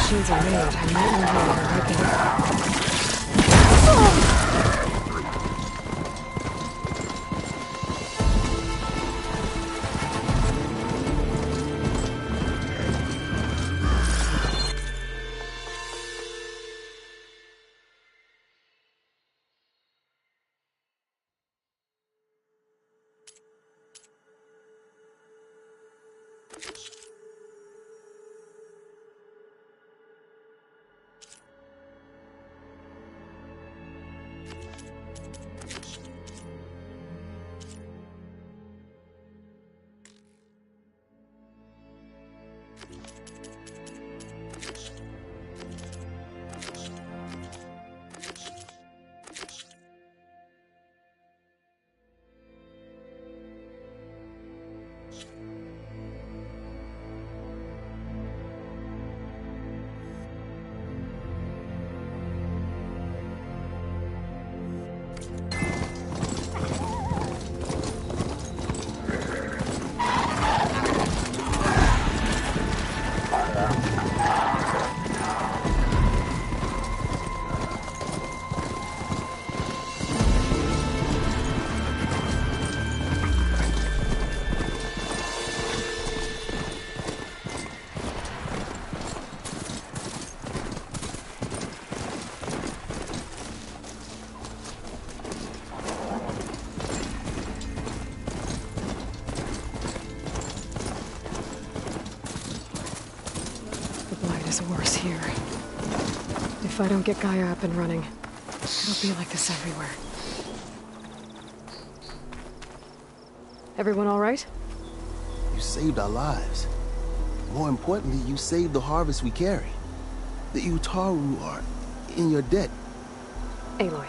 machines are made, I might know how to right there. Worse here. If I don't get Gaia up and running, it'll be like this everywhere. Everyone all right? You saved our lives. More importantly, you saved the harvest we carry. The Utaru are in your debt. Aloy.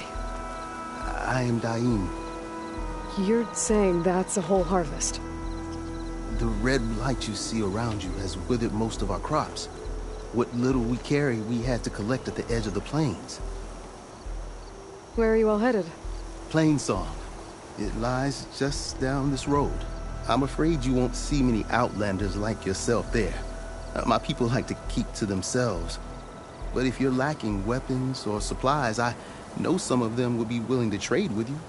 I am Daim. You're saying that's a whole harvest? The red light you see around you has withered most of our crops. What little we carry, we had to collect at the edge of the plains. Where are you all headed? Plainsong. It lies just down this road. I'm afraid you won't see many outlanders like yourself there. My people like to keep to themselves. But if you're lacking weapons or supplies, I know some of them would be willing to trade with you.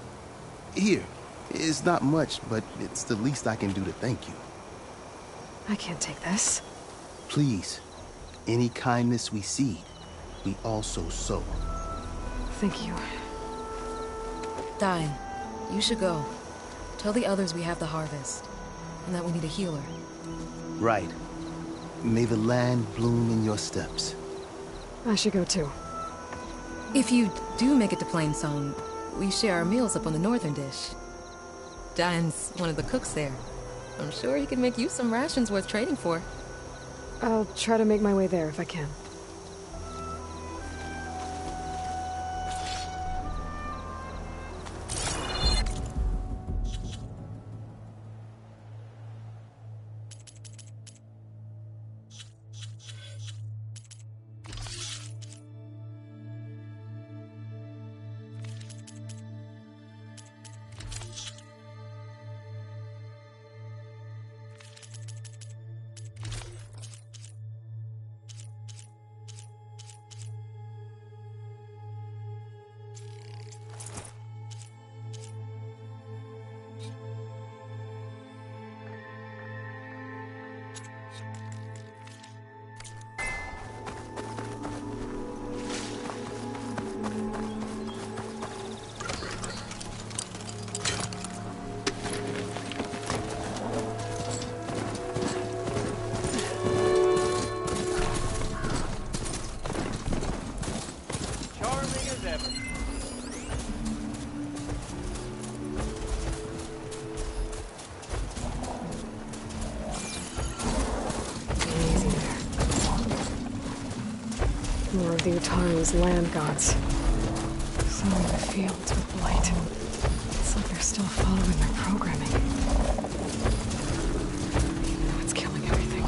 Here, it's not much, but it's the least I can do to thank you. I can't take this. Please. Any kindness we see, we also sow. Thank you. Dain, you should go. Tell the others we have the harvest, and that we need a healer. Right. May the land bloom in your steps. I should go too. If you do make it to Plainsong, we share our meals up on the northern dish. Dain's one of the cooks there. I'm sure he can make you some rations worth trading for. I'll try to make my way there if I can. More of the Utaru's land gods. Sowing the fields with blight. It's like they're still following their programming. Now it's killing everything.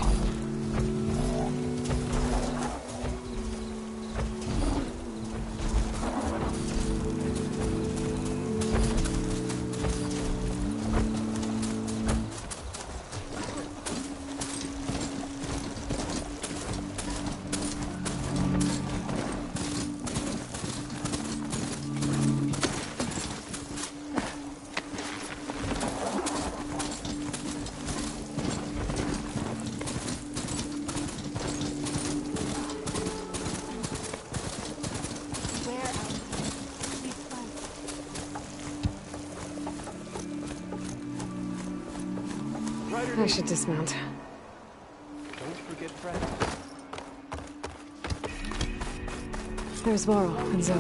I should dismount. Don't forget friends. There's Varl and Zoe.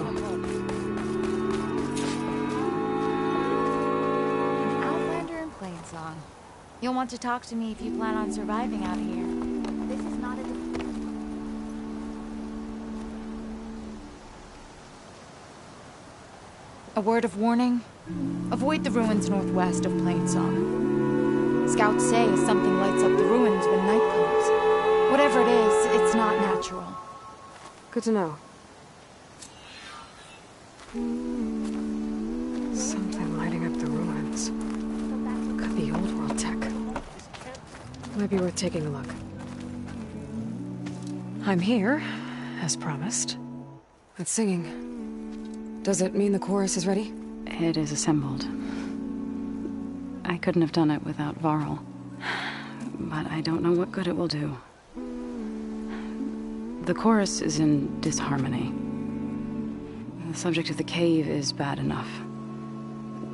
Outlander and Plainsong. You'll want to talk to me if you plan on surviving out here. This is not a... A word of warning. Avoid the ruins northwest of Plainsong. Scouts say something lights up the ruins when night comes. Whatever it is, it's not natural. Good to know. Something lighting up the ruins. Could be old world tech. Might be worth taking a look. I'm here, as promised. It's singing. Does it mean the chorus is ready? It is assembled. I couldn't have done it without Varl. But I don't know what good it will do. The chorus is in disharmony. The subject of the cave is bad enough.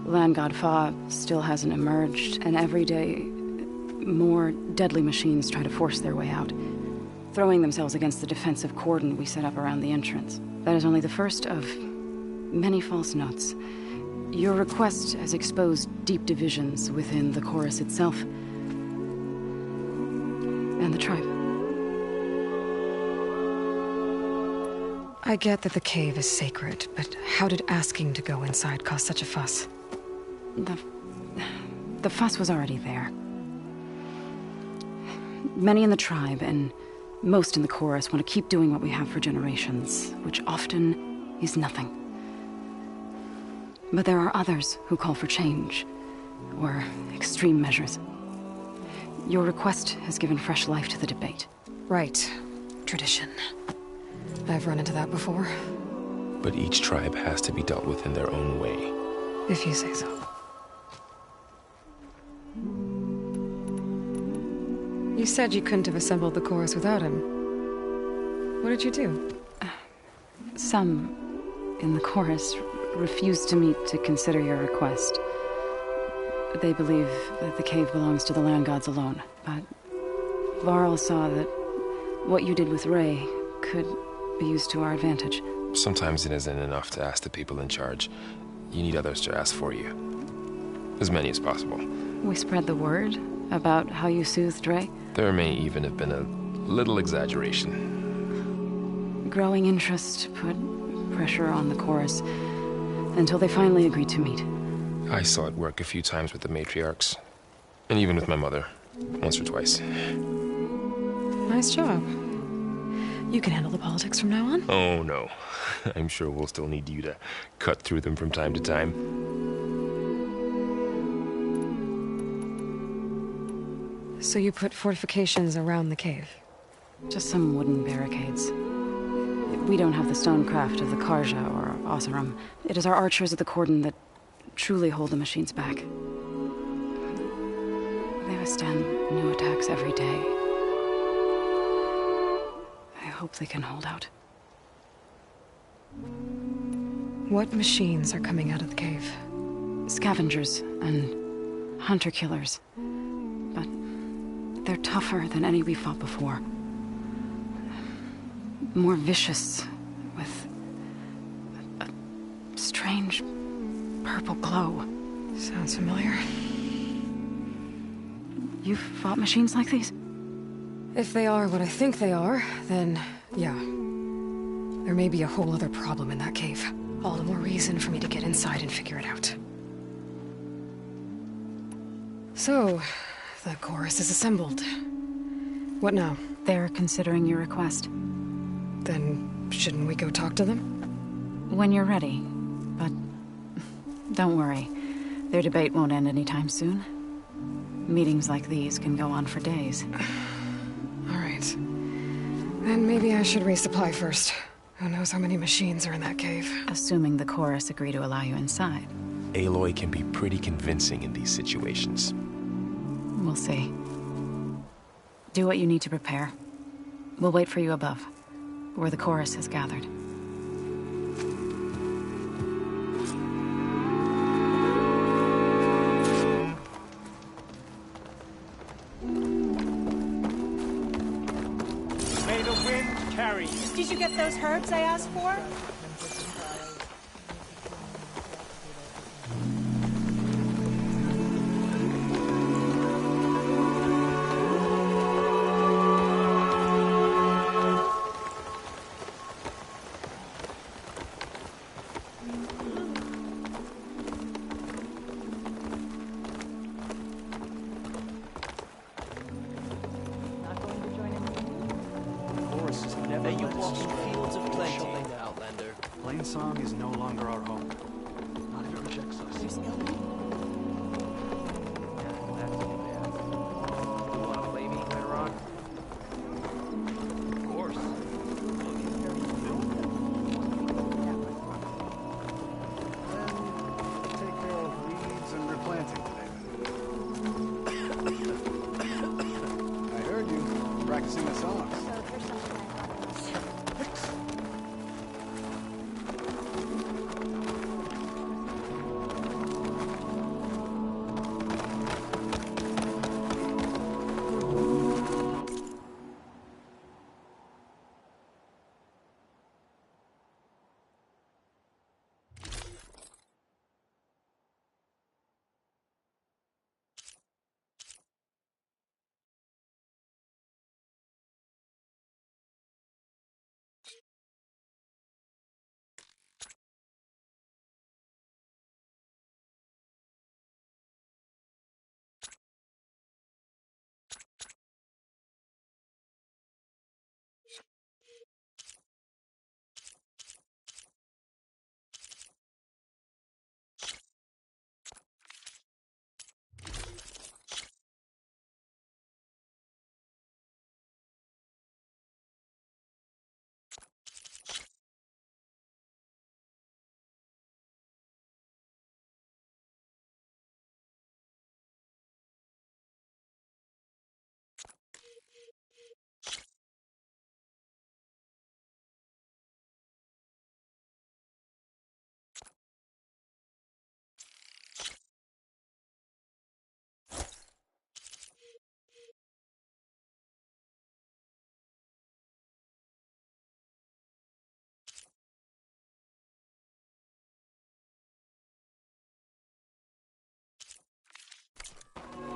Land God Fa still hasn't emerged, and every day, more deadly machines try to force their way out, throwing themselves against the defensive cordon we set up around the entrance. That is only the first of many false notes. Your request has exposed deep divisions within the chorus itself and the tribe. I get that the cave is sacred, but how did asking to go inside cause such a fuss? The fuss was already there. Many in the tribe, and most in the chorus, want to keep doing what we have for generations, which often is nothing. But there are others who call for change, or extreme measures. Your request has given fresh life to the debate. Right. Tradition. I've run into that before. But each tribe has to be dealt with in their own way. If you say so. You said you couldn't have assembled the chorus without him. What did you do? Some in the chorus refused to meet to consider your request. They believe that the cave belongs to the land gods alone, but Varl saw that what you did with Ray could be used to our advantage. Sometimes it isn't enough to ask the people in charge. You need others to ask for you. As many as possible. We spread the word about how you soothed Ray. There may even have been a little exaggeration. Growing interest put pressure on the chorus until they finally agreed to meet. I saw it work a few times with the matriarchs. And even with my mother. Once or twice. Nice job. You can handle the politics from now on? Oh, no. I'm sure we'll still need you to cut through them from time to time. So you put fortifications around the cave? Just some wooden barricades. We don't have the stonecraft of the Karja or Oseram. It is our archers at the cordon that truly hold the machines back. They withstand new attacks every day. I hope they can hold out. What machines are coming out of the cave? Scavengers and hunter-killers. But they're tougher than any we fought before. More vicious, with a strange purple glow. Sounds familiar. You've fought machines like these? If they are what I think they are, then yeah. There may be a whole other problem in that cave. All the more reason for me to get inside and figure it out. So, the chorus is assembled. What now? They're considering your request. Then shouldn't we go talk to them? When you're ready. But don't worry. Their debate won't end anytime soon. Meetings like these can go on for days. All right. Then maybe I should resupply first. Who knows how many machines are in that cave? Assuming the chorus agree to allow you inside. Aloy can be pretty convincing in these situations. We'll see. Do what you need to prepare. We'll wait for you above, where the chorus has gathered. carry. Did you get those herbs I asked for? May you walk through fields of plenty, Outlander. Plainsong is no longer our home. Not if it rejects us. Of course. Take care of weeds and replanting today. I heard you practicing the songs.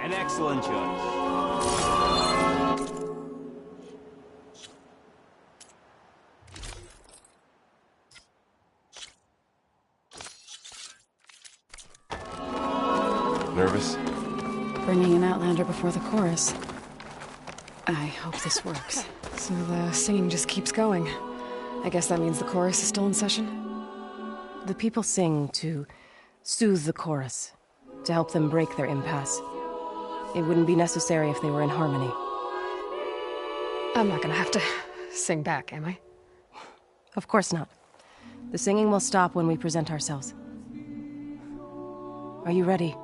An excellent choice. Nervous? Bringing an Outlander before the chorus. I hope this works. So the singing just keeps going. I guess that means the chorus is still in session? The people sing to soothe the chorus, to help them break their impasse. It wouldn't be necessary if they were in harmony. I'm not gonna have to sing back, am I? Of course not. The singing will stop when we present ourselves. Are you ready?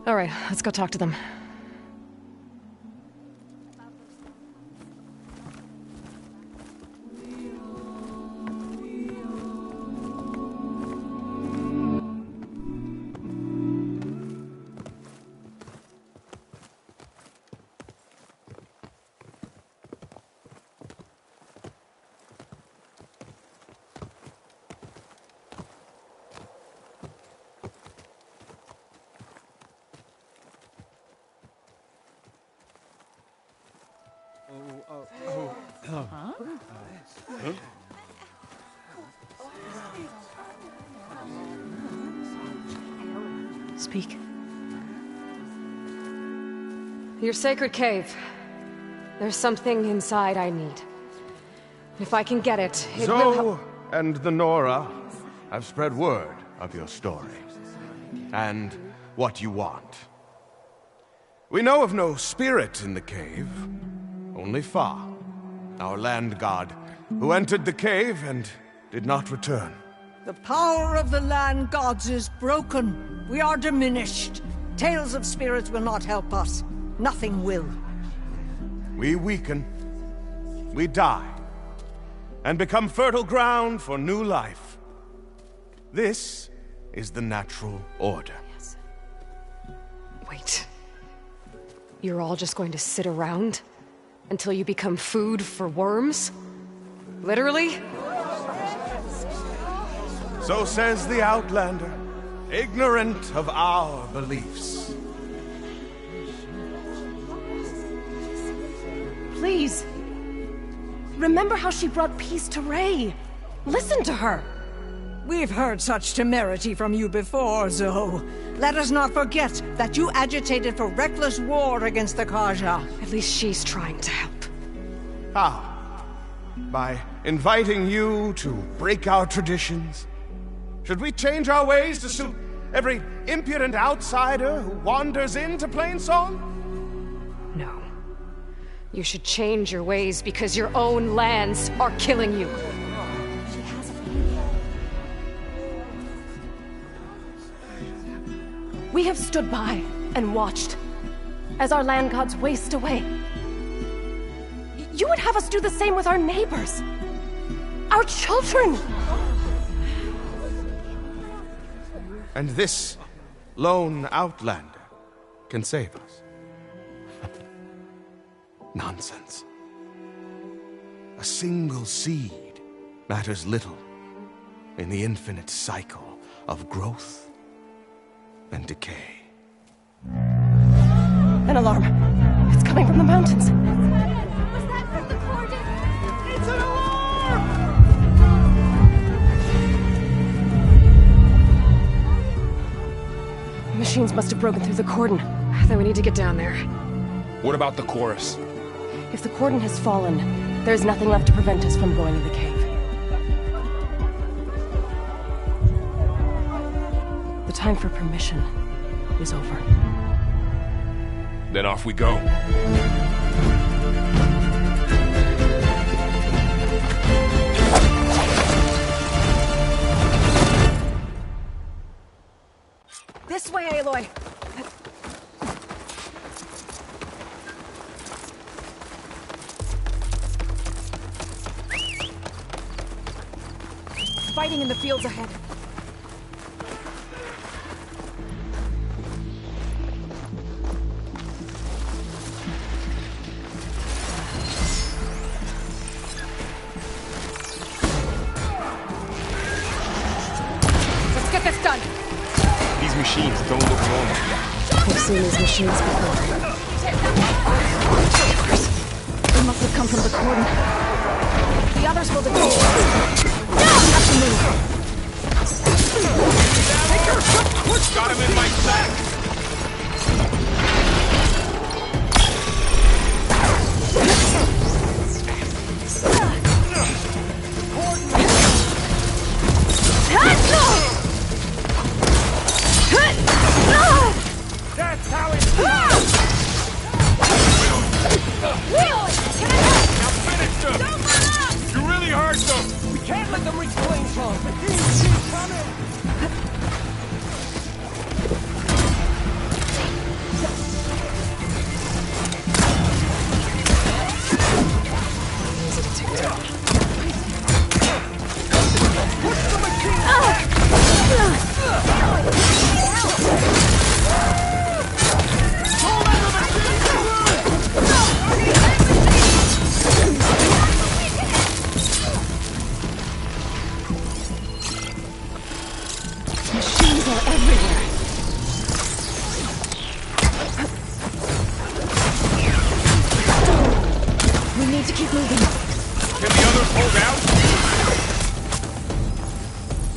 All right, let's go talk to them. Speak. Your sacred cave. There's something inside I need. If I can get it, it will help. Zoe and the Nora have spread word of your story, and what you want. We know of no spirit in the cave, only Fa, our land god, who entered the cave and did not return. The power of the land gods is broken. We are diminished. Tales of spirits will not help us. Nothing will. We weaken, we die, and become fertile ground for new life. This is the natural order. Yes. Wait. you're all just going to sit around until you become food for worms? Literally? So says the Outlander, ignorant of our beliefs. Please. Remember how she brought peace to Ray. Listen to her. We've heard such temerity from you before, Zoe. Let us not forget that you agitated for reckless war against the Kaja. At least she's trying to help. How? By inviting you to break our traditions? Should we change our ways to suit every impudent outsider who wanders into Plainsong? No. You should change your ways because your own lands are killing you. We have stood by and watched as our land gods waste away. You would have us do the same with our neighbors, our children. And this lone outlander can save us. Nonsense. A single seed matters little in the infinite cycle of growth and decay. An alarm. It's coming from the mountains. Was that from the Corden? It's an alarm! The machines must have broken through the cordon. Then we need to get down there. What about the chorus? If the cordon has fallen, there's nothing left to prevent us from going to the cave. The time for permission is over. Then off we go. This way, Aloy! Fighting in the fields ahead. Let's get this done! These machines don't look normal. I've seen these machines before. They must have come from the cordon. The others will defeat. Have to move. Got him in my sack! That's how it's done! Now finish them! You really hurt them! We can't let them reach Plainsong. The thieves keep coming. Machines are everywhere. We need to keep moving. Can the others hold out?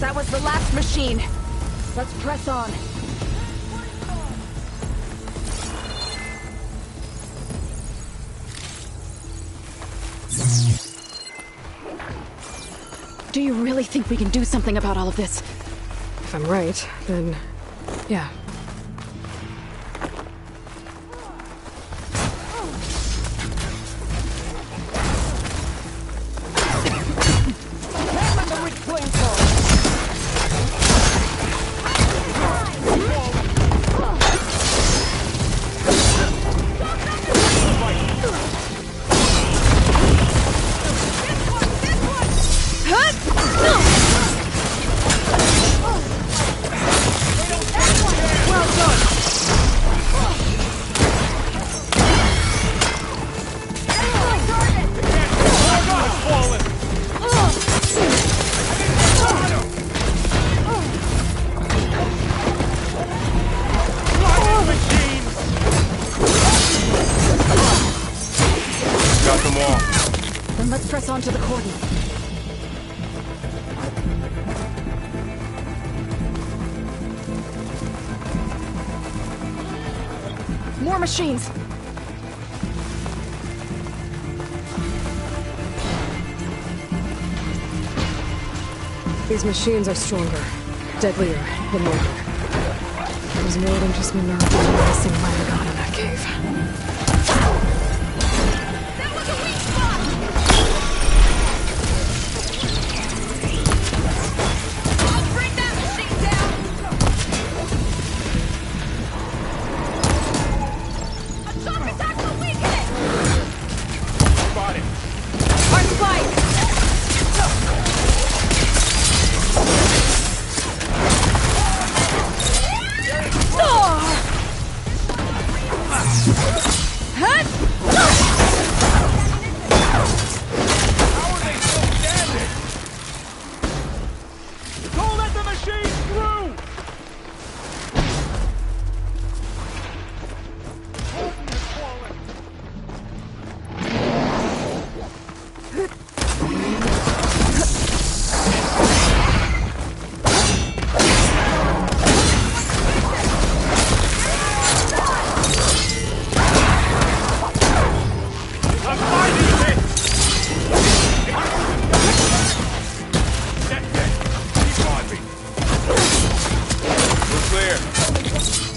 That was the last machine. Let's press on. Do you really think we can do something about all of this? If I'm right, then... yeah. Can't let them reach Plainsong. Huh? Then let's press on to the cordon. More machines! These machines are stronger, deadlier than Morgan. There's more than just Minerva and a missing land god in that cave.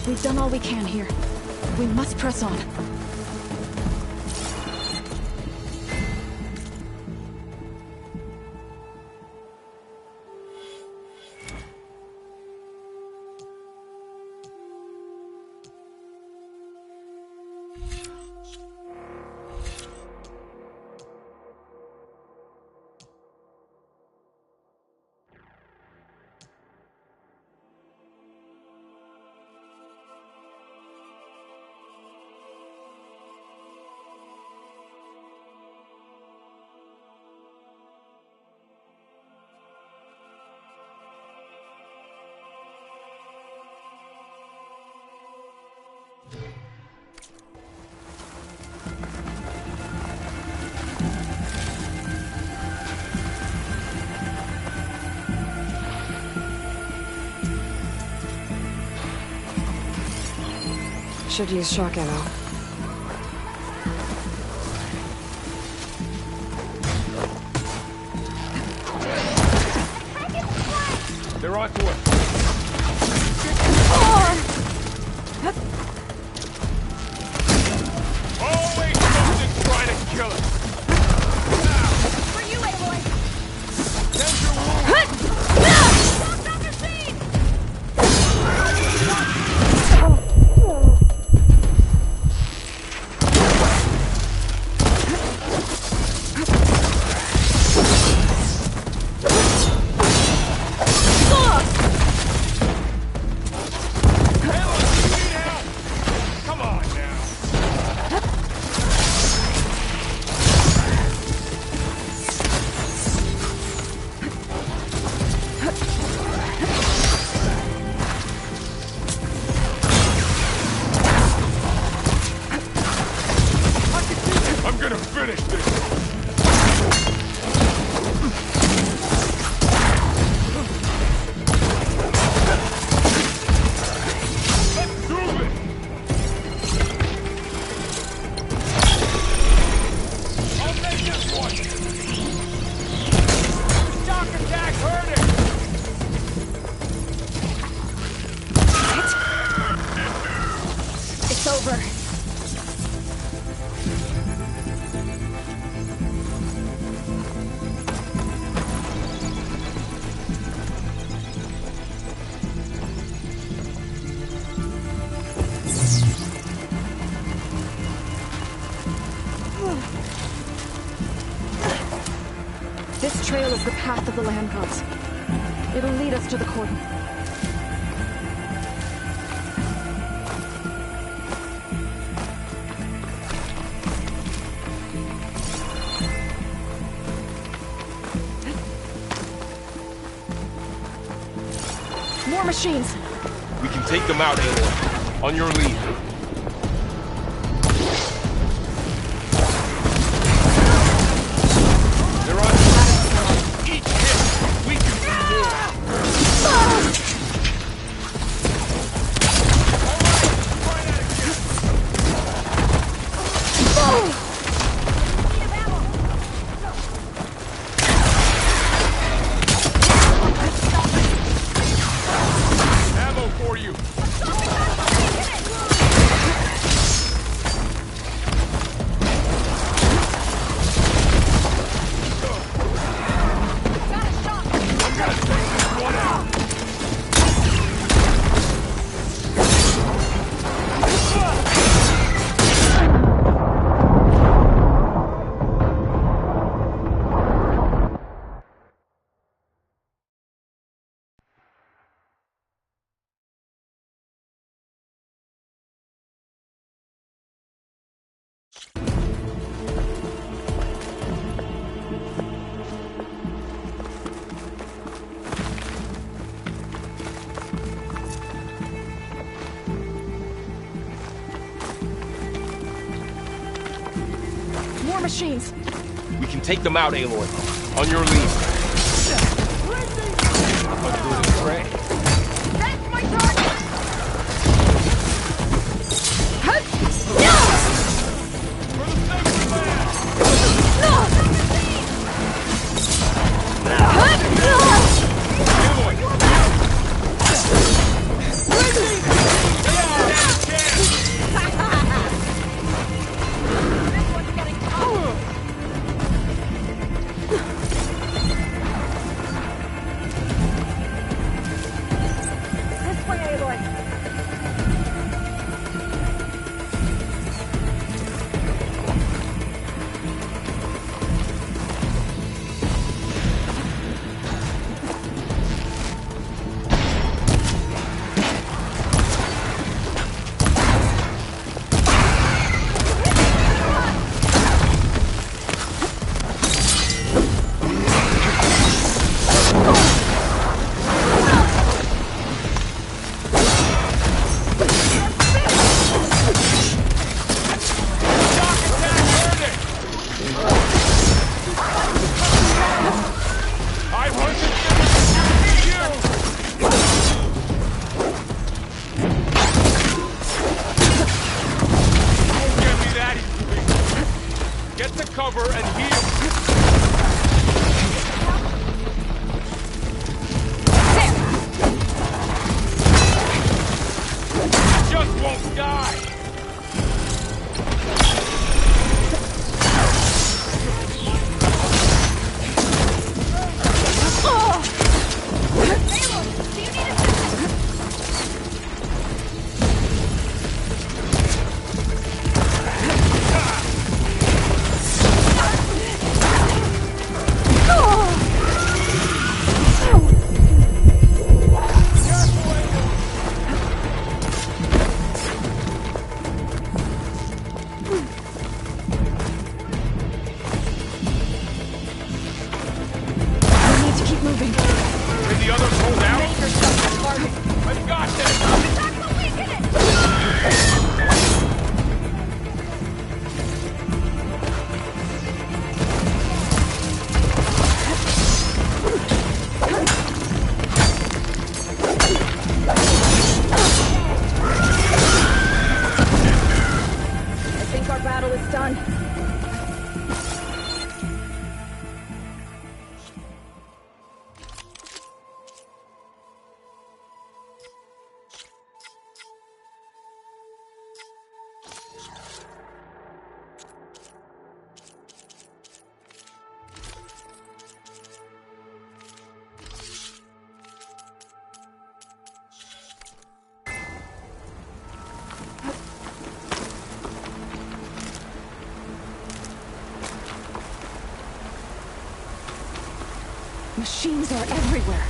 We've done all we can here. We must press on. Should use shock ammo. They're onto us. Always something trying to kill us. For you, Aloy! Tend your wounds. Stop that machine! This trail is the path of the land gods. It'll lead us to the cordon. More machines! We can take them out, Aloy. On your lead. More machines! We can take them out, Aloy. On your lead. How good is Prey? That's my target! Machines are everywhere.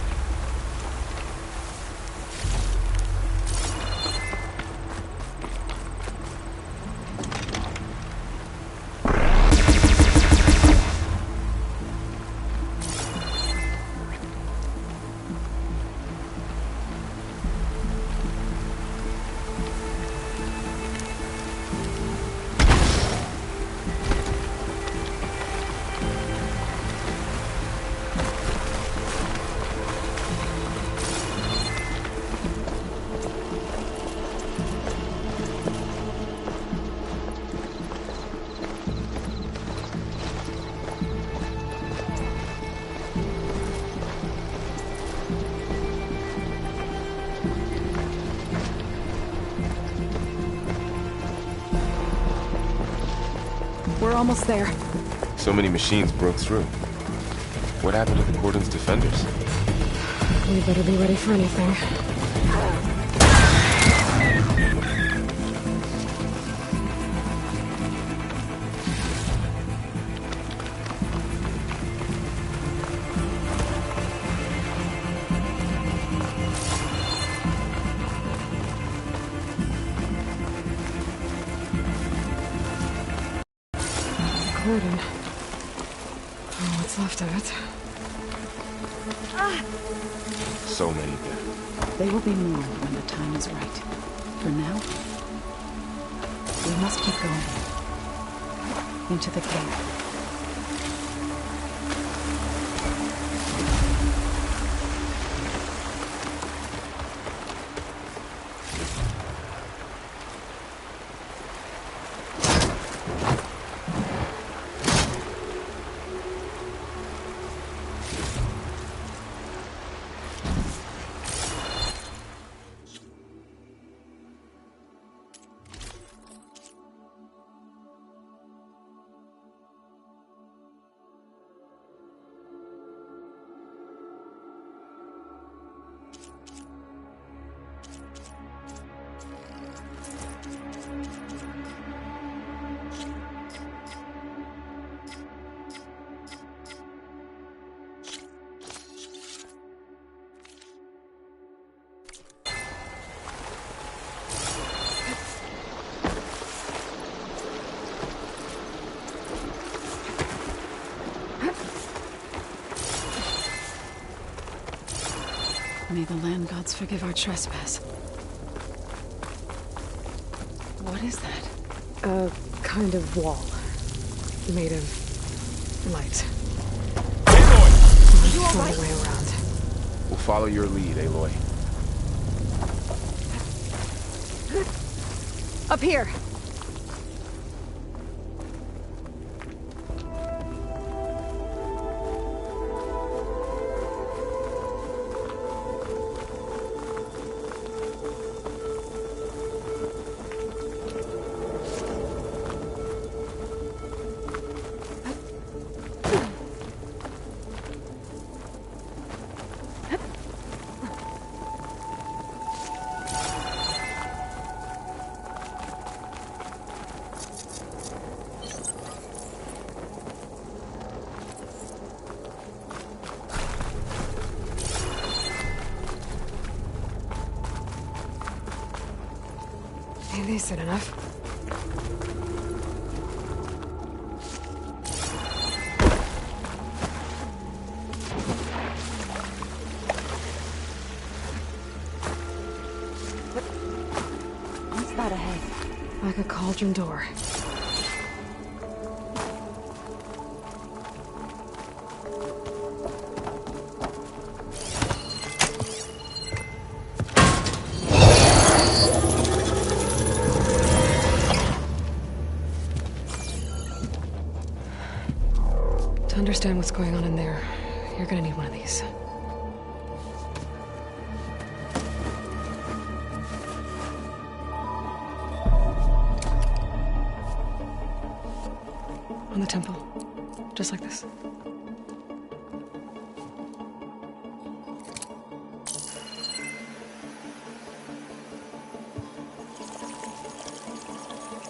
We're almost there. So many machines broke through. What happened to the Cordon's defenders? We better be ready for anything. Cordon. Oh, what's left of it. So many dead. They will be more when the time is right. For now, we must keep going. into the cave. May the land gods forgive our trespass. What is that? A kind of wall. Made of light. Aloy! You all right? Way around. We'll follow your lead, Aloy. Up here! Decent enough. What's that ahead? Like a cauldron door. Understand what's going on in there. You're gonna need one of these. On the temple. Just like this.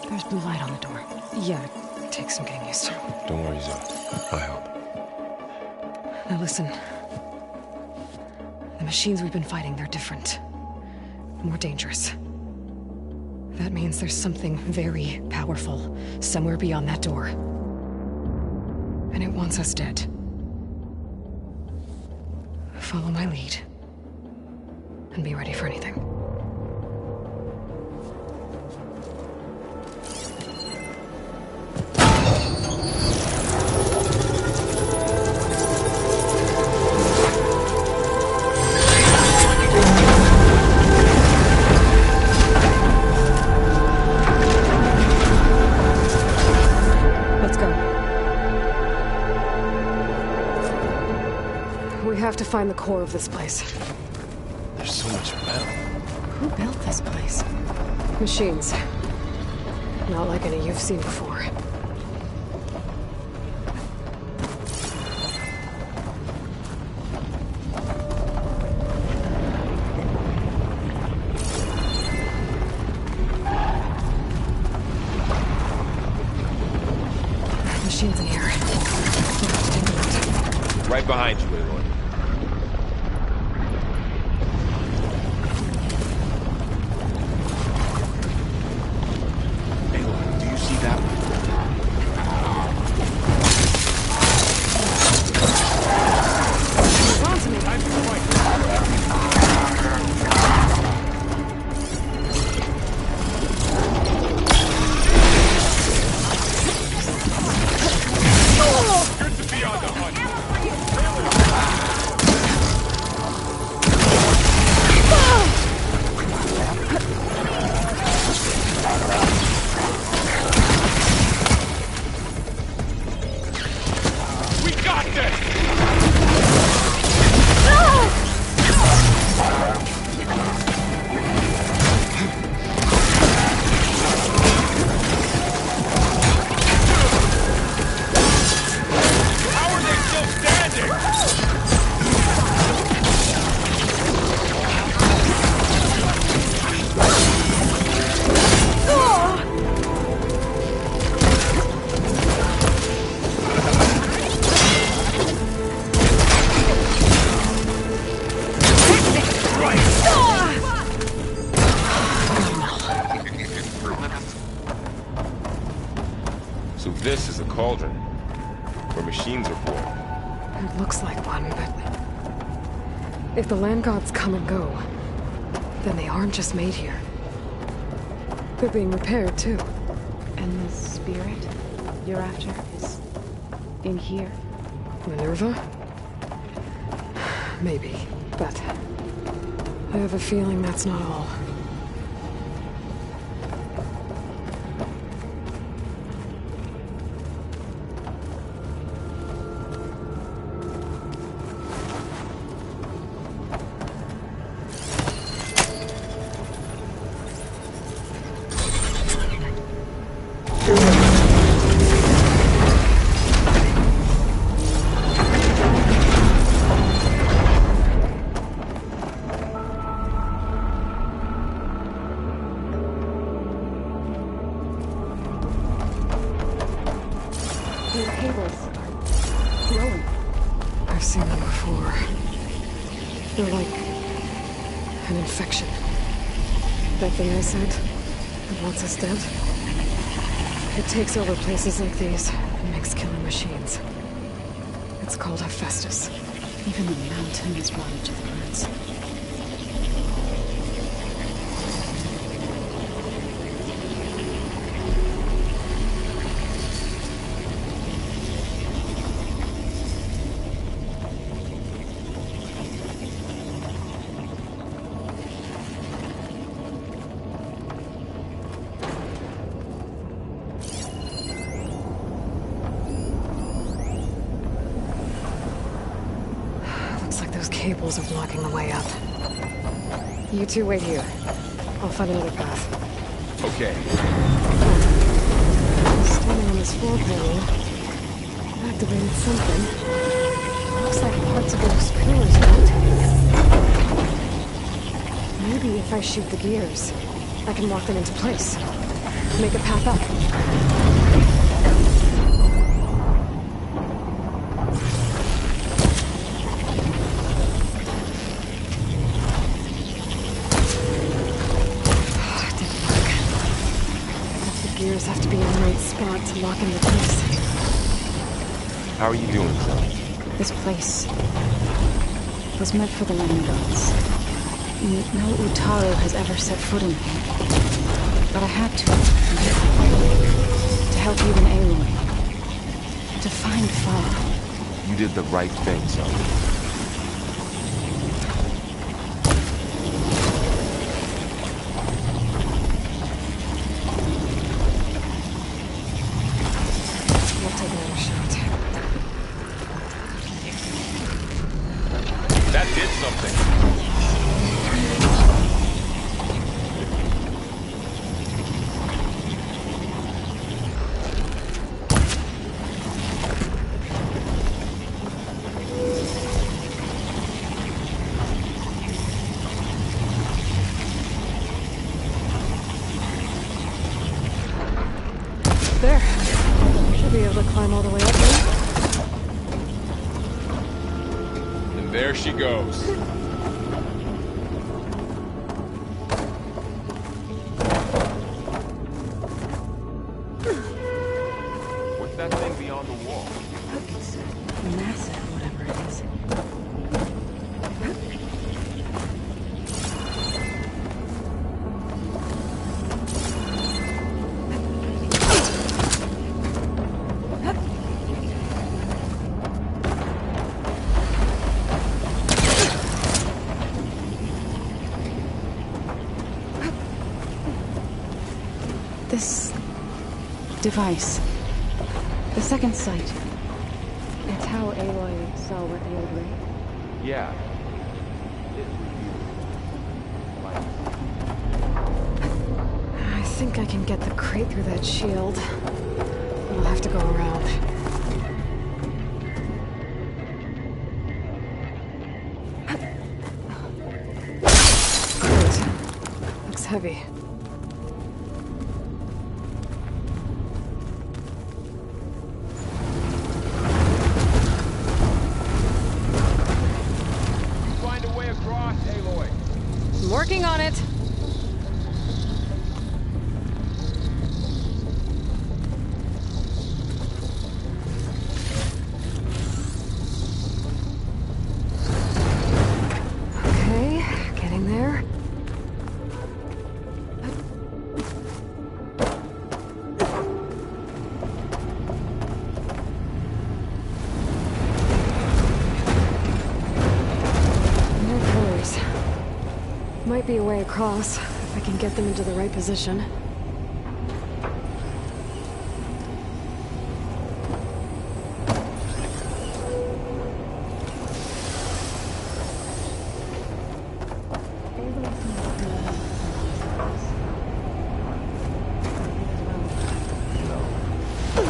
There's blue light on the door. Yeah, it takes some getting used to. Don't worry, Zoe. I'll help. Now listen. The machines we've been fighting, they're different. More dangerous. That means there's something very powerful somewhere beyond that door. And it wants us dead. Follow my lead. And be ready for anything. To find the core of this place. There's so much metal. Who built this place? Machines. Not like any you've seen before. Machines in here. We'll have to take a look. Right behind you, Aloy. So this is a cauldron, where machines are born. It looks like one, but... if the land gods come and go, then they aren't just made here. They're being repaired, too. And the spirit you're after is in here? Minerva? Maybe, but... I have a feeling that's not all. I've seen them before. They're like an infection. That thing I said, that wants us dead. It takes over places like these and makes killing machines. It's called Hephaestus. Even the mountain is rotted to the roots. Cables are blocking the way up. You two wait here. I'll find another path. Okay. Standing on this floor panel. Activated something. Looks like parts of those pillars rotate. Maybe if I shoot the gears, I can lock them into place. Make a path up. Have to be in the right spot to lock into place. How are you doing, Chloe? This place was meant for the land gods. No Utaru has ever set foot in here. But I had to help you and Aloy. To find Fa. You did the right thing, son. There. Should be able to climb all the way up here. And there she goes. What's that thing beyond the wall? It's massive, whatever it is. This device, the second sight, it's how Aloy saw what ailed Ray. Yeah. I think I can get the crate through that shield. We'll have to go around. Crate. Looks heavy. Working on it. might be a way across, if I can get them into the right position.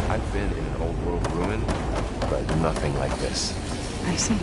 I've been in an old world ruin, but nothing like this. I see.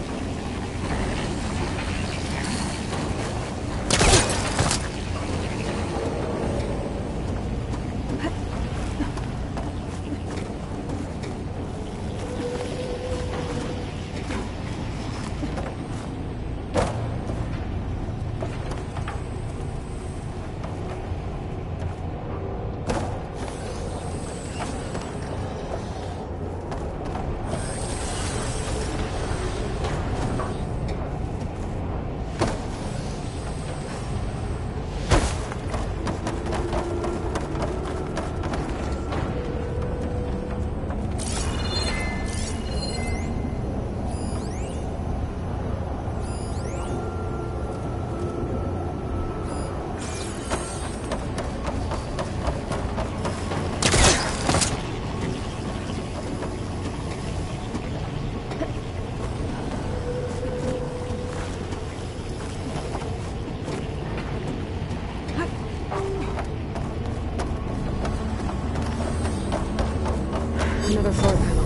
Another floor panel.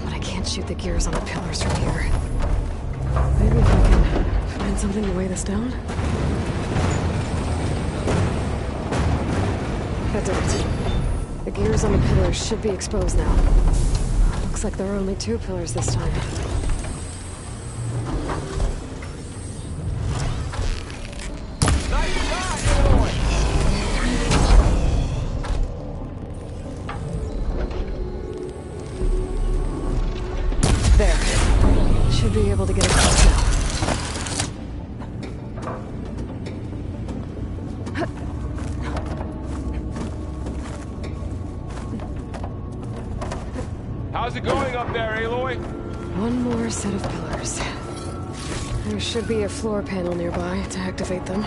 But I can't shoot the gears on the pillars from here. Maybe if I can find something to weigh this down? That did it. The gears on the pillars should be exposed now. Looks like there are only 2 pillars this time. Be able to get across now. How's it going up there, Aloy? One more set of pillars. There should be a floor panel nearby to activate them.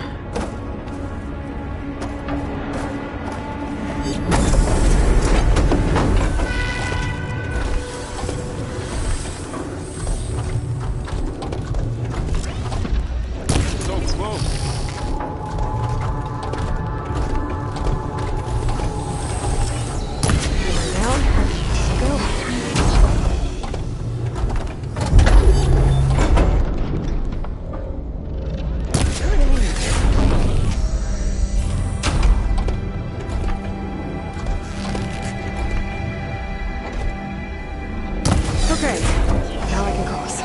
Okay, now I can cross.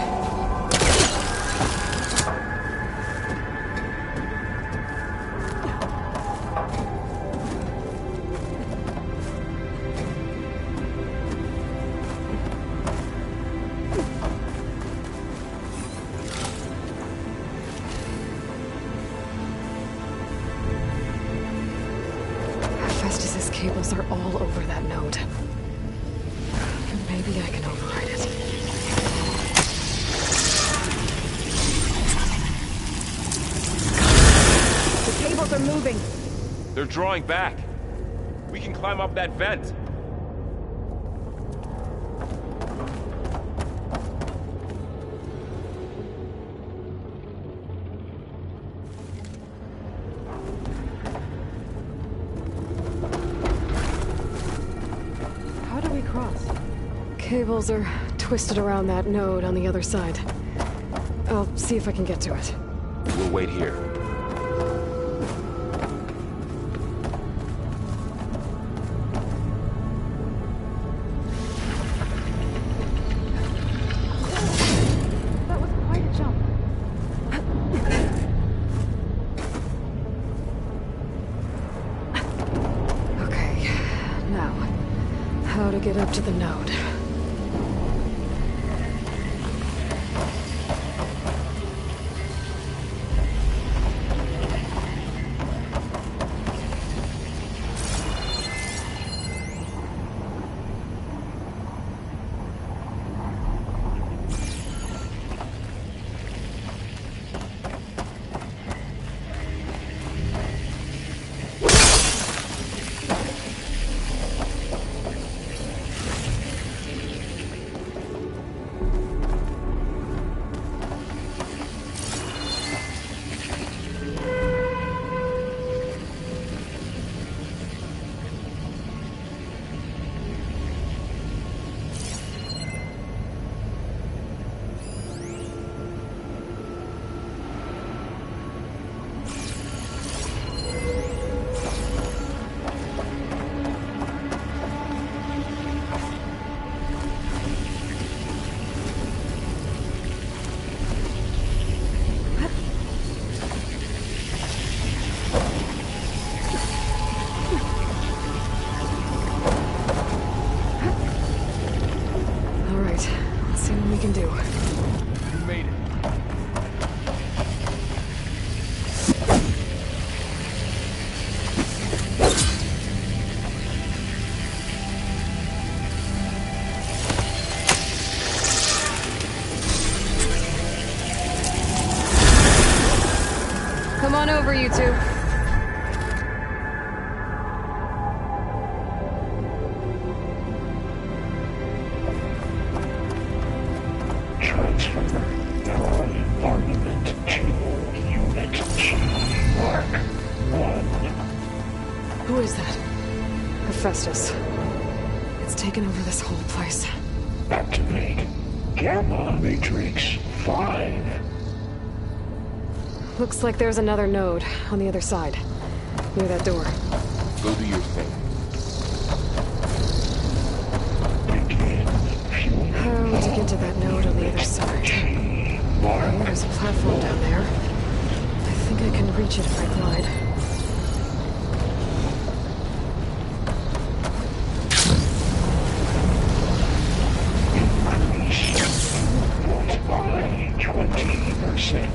Festus's cables are all over that node. Maybe I can override it. The cables are moving. They're drawing back. We can climb up that vent. How do we cross? Cables are twisted around that node on the other side. I'll see if I can get to it. We'll wait here. That was quite a jump. Okay, now, how to get up to the node? can do. You made it. Come on over, you two. Who is that? Hephaestus. It's taken over this whole place. Activate Gamma Matrix 5. Looks like there's another node on the other side, near that door. Go do your thing. How to get to that node on the other side? Oh, there's a platform down there. I think I can reach it if I glide. By 20%.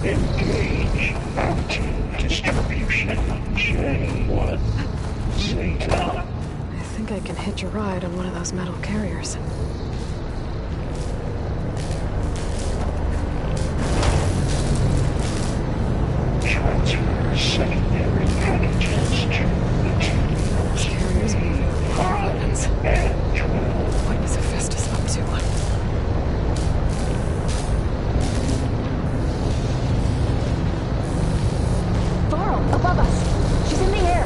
Engage anti-distribution J1 Zeta. I think I can hitch a ride on one of those metal carriers. Transfer secondary packages to materials. Carriers moving with weapons. What is Hephaestus up to? Above us. She's in the air.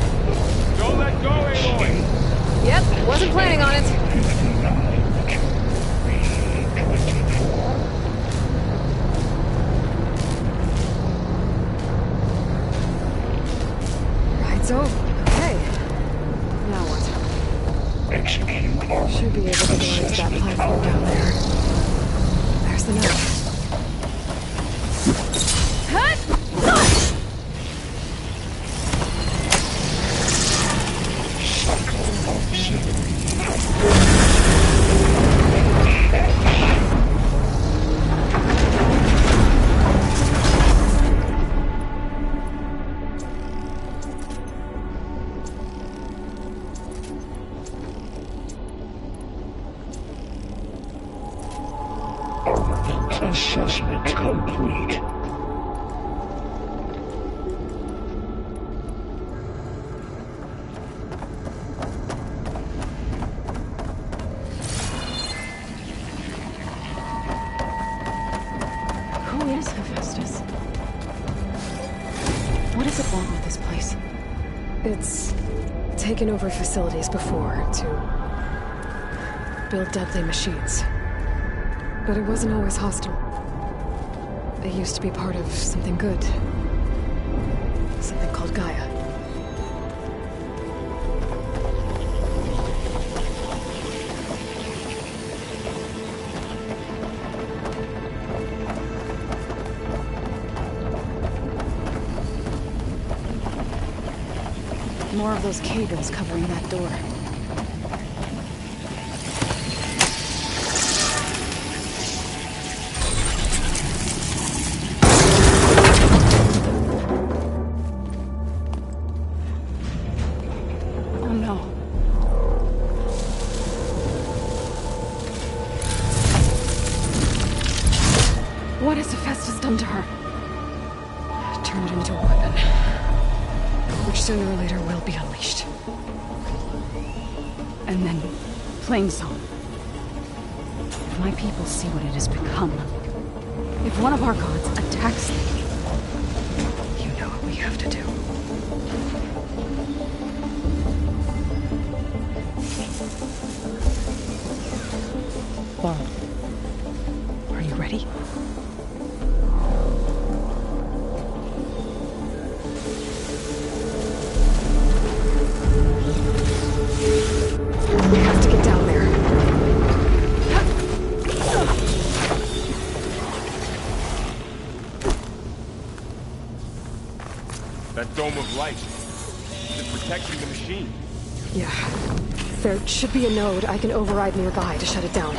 Don't let go, Aloy! Yep, wasn't planning on it. 59 to 324. Ride's over. Okay. Now what? Execute armor. Should be able to glide to that platform down there. There's the node. Assessment complete. Who is Hephaestus? What does it want with this place? It's taken over facilities before to build deadly machines. But it wasn't always hostile. It used to be part of something good. Something called Gaia. More of those cables covering that door. What has Hephaestus done to her? Turn it into a weapon, which sooner or later will be unleashed. And then, Plainsong. If my people see what it has become, if one of our gods attacks them, you know what we have to do. Varl, are you ready? We have to get down there. That dome of light. Is it protecting the machine? Yeah. There should be a node I can override nearby to shut it down.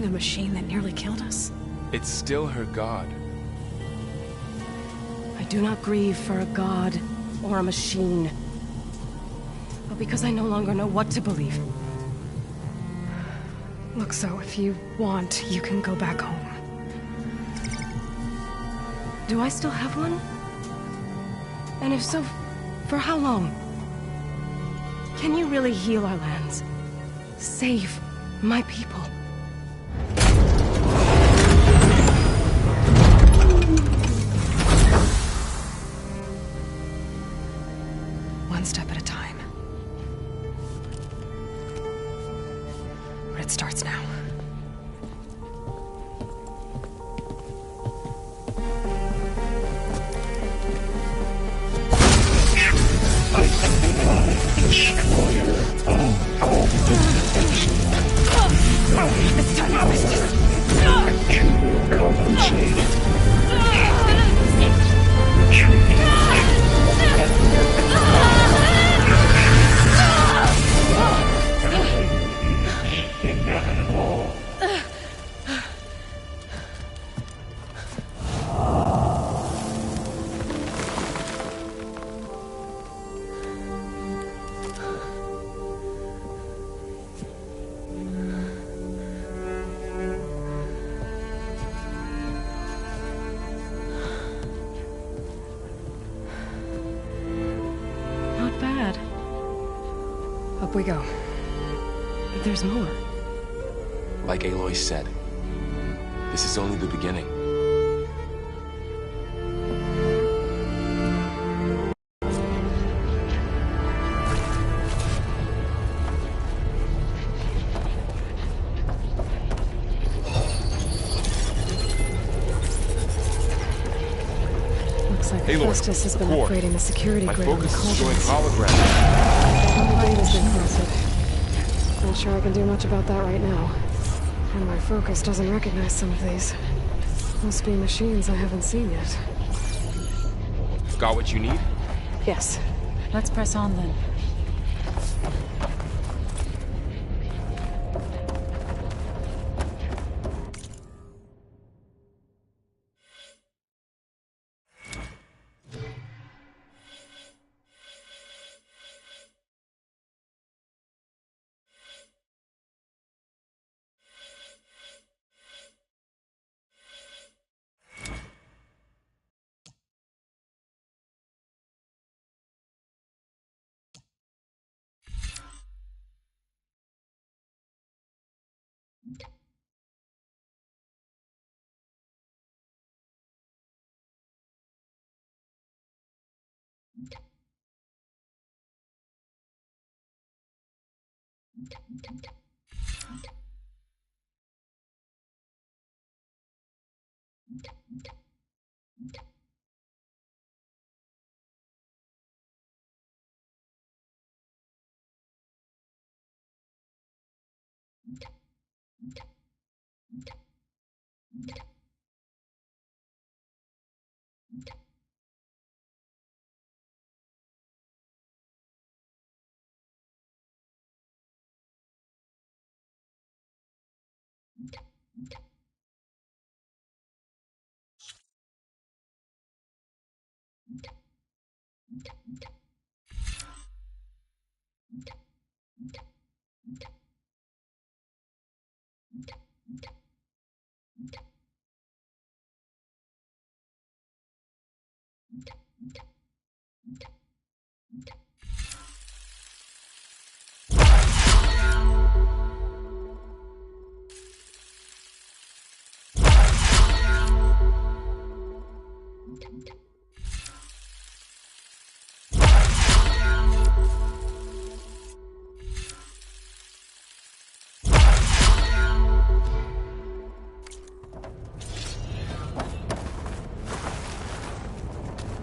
A machine that nearly killed us? It's still her god. I do not grieve for a god or a machine, but because I no longer know what to believe. Look, so if you want, you can go back home. Do I still have one? And if so, for how long? Can you really heal our lands? Save my people? One step at a time. But it starts now. Destroyer of all Up we go. There's more. Like Aloy said, this is only the beginning. Looks like Aloy, Festus has been Core. upgrading the security My grid on the focus is showing cauldrons. holograms. All the data's been corrupted. Not sure I can do much about that right now. And my focus doesn't recognize some of these. Must be machines I haven't seen yet. Got what you need? Yes. Let's press on then.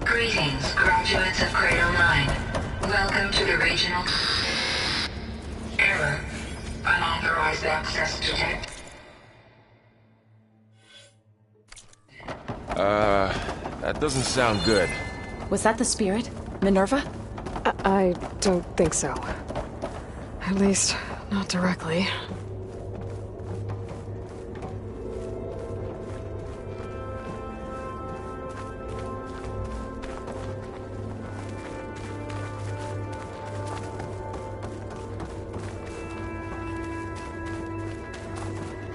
Greetings, graduates of Cradle 9. Welcome to the regional... Error. Unauthorized access detected. That doesn't sound good. Was that the spirit? Minerva? I don't think so. At least, not directly.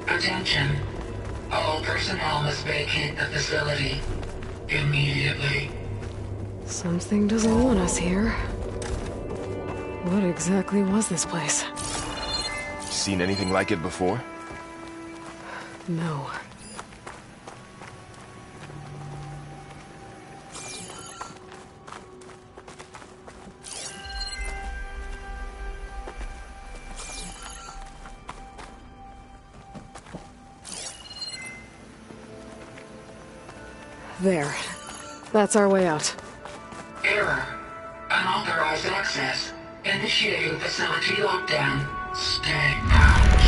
Attention. All personnel must vacate the facility immediately. Something doesn't want us here. What exactly was this place? Seen anything like it before? No. There. That's our way out. Error. Unauthorized access. Initiating facility lockdown. Stay out.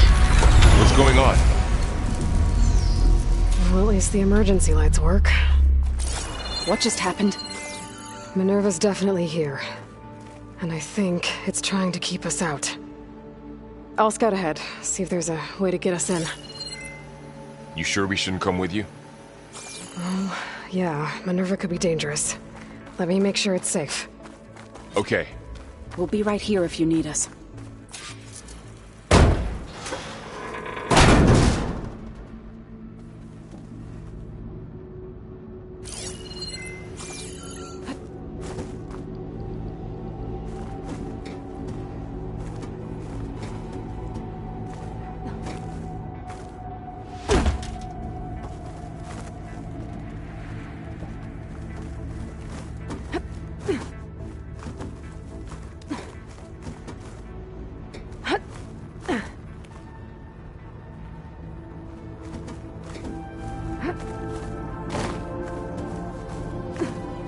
What's going on? Well, at least the emergency lights work. What just happened? Minerva's definitely here. And I think it's trying to keep us out. I'll scout ahead, see if there's a way to get us in. You sure we shouldn't come with you? Oh, yeah, Minerva could be dangerous. Let me make sure it's safe. Okay. We'll be right here if you need us.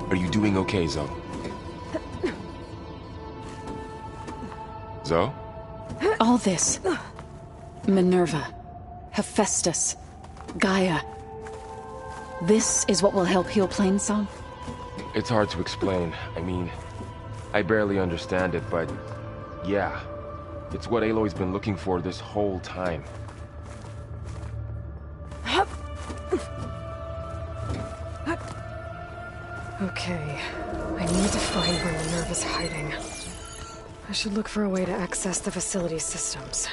Are you doing okay, Zoe? Zoe? All this. Minerva. Hephaestus. Gaia. This is what will help heal Plainsong? It's hard to explain. I mean, I barely understand it, but yeah. It's what Aloy's been looking for this whole time. Okay, I need to find where Minerva's hiding. I should look for a way to access the facility systems.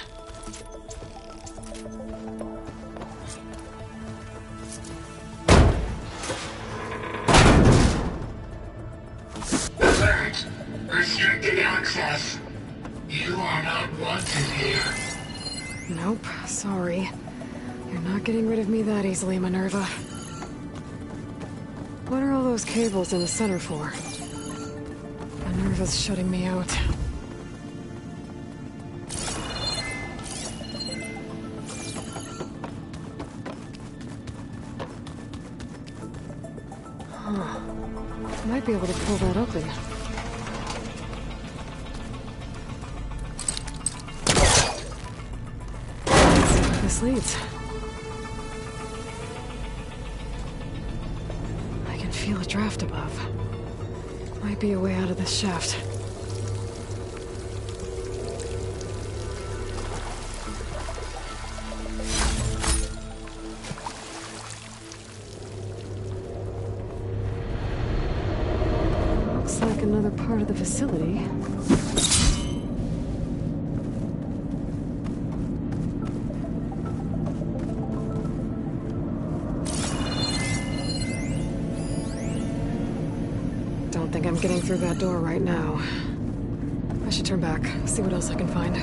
Alert! Restricted access. You are not wanted here. Nope, sorry. You're not getting rid of me that easily, Minerva. What are all those cables in the center for? Minerva's shutting me out. Huh. Might be able to pull that open. Let's see where this leads. I can feel a draft above. Might be a way out of this shaft. Looks like another part of the facility. Don't think I'm getting through that door right now. I should turn back, see what else I can find.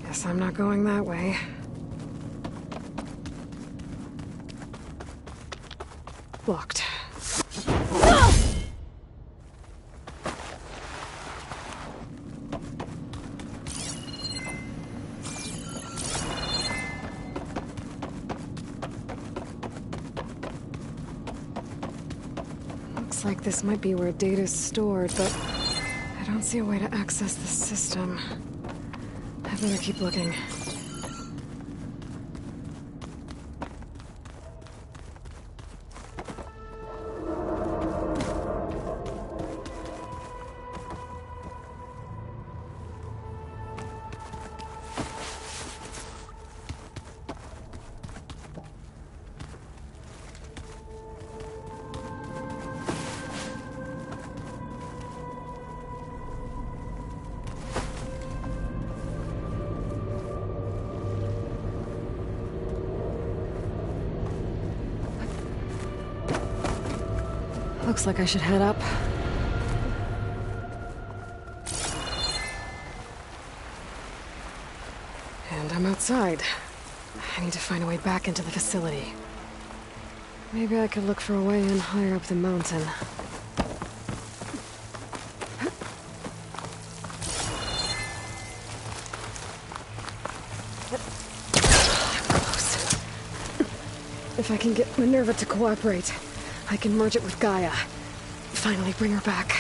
Guess I'm not going that way. Blocked. Looks like this might be where data's stored, but I don't see a way to access the system. I better keep looking. Looks like I should head up. And I'm outside. I need to find a way back into the facility. Maybe I could look for a way in higher up the mountain. Close. If I can get Minerva to cooperate, I can merge it with Gaia. Finally bring her back.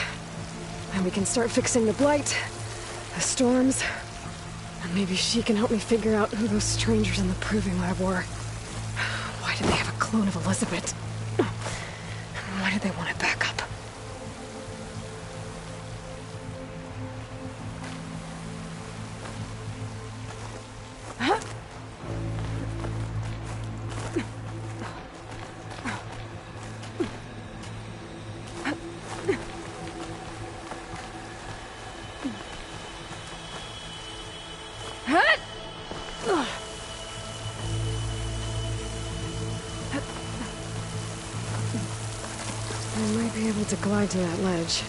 And we can start fixing the Blight, the storms, and maybe she can help me figure out who those strangers in the Proving Lab were. Why did they have a clone of Elizabeth? Why did they want it back up? To glide to that ledge.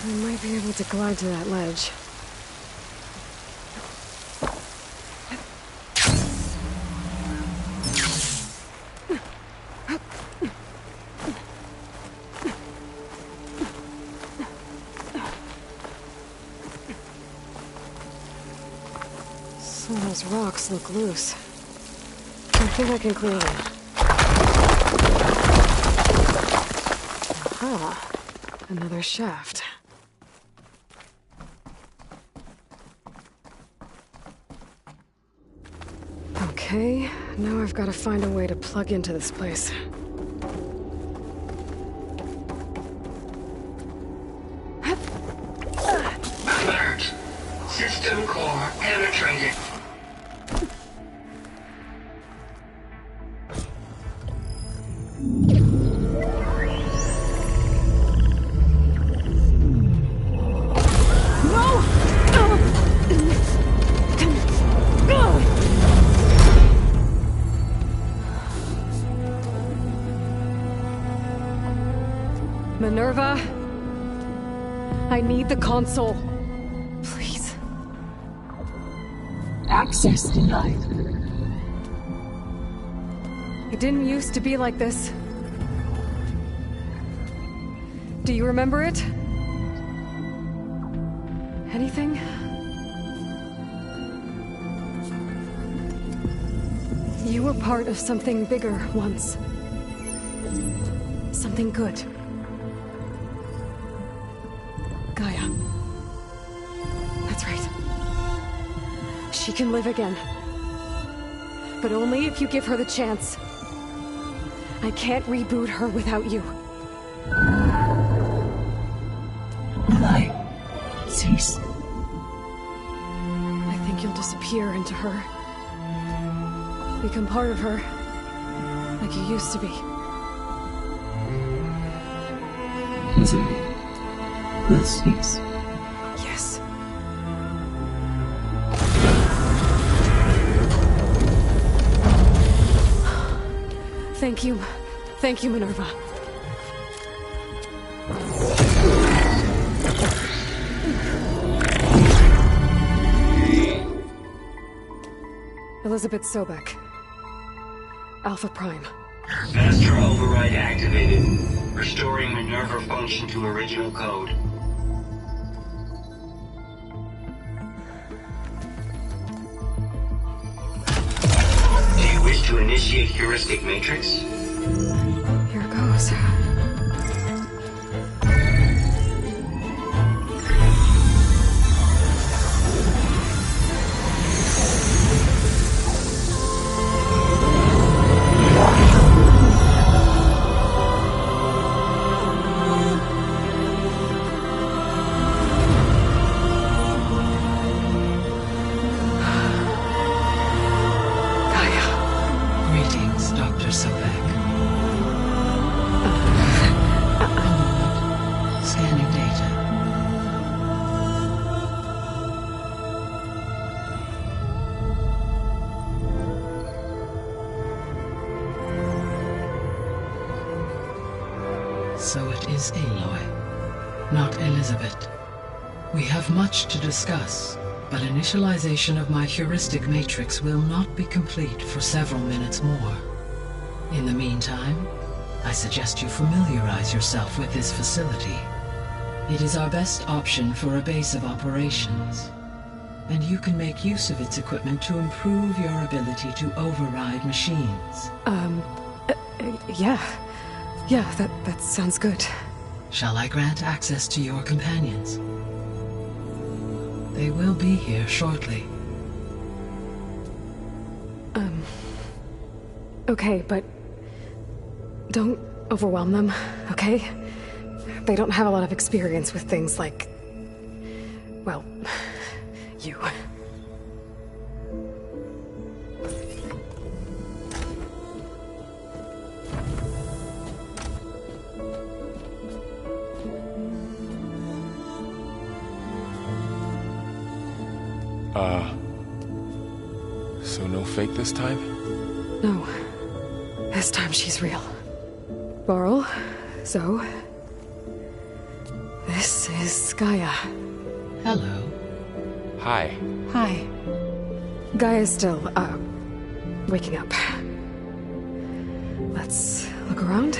I might be able to glide to that ledge. Some of those rocks look loose. I think I can clear them. Aha! Another shaft. Okay, now I've got to find a way to plug into this place. Alert! System core penetrated. Minerva, I need the console. Please. Access denied. It didn't used to be like this. Do you remember it? Anything? You were part of something bigger once. Something good. Gaia. That's right. She can live again. But only if you give her the chance. I can't reboot her without you. Light. Cease. I think you'll disappear into her. Become part of her. Like you used to be. Elizabeth. Let's cease. Yes. Thank you. Thank you, Minerva. Elizabeth Sobek. Alpha Prime. Master override activated. Restoring Minerva function to original code. Do you wish to initiate heuristic matrix? Here goes. goes. So it is Aloy, not Elizabeth. We have much to discuss, but initialization of my heuristic matrix will not be complete for several minutes more. In the meantime, I suggest you familiarize yourself with this facility. It is our best option for a base of operations, and you can make use of its equipment to improve your ability to override machines. Yeah, that sounds good. Shall I grant access to your companions? They will be here shortly. Okay, but don't overwhelm them, okay? They don't have a lot of experience with things like, well, you. So no fake this time? No. This time she's real. Laurel, Zoe. This is Gaia. Hello. Hi. Hi. Gaia's still, waking up. Let's look around.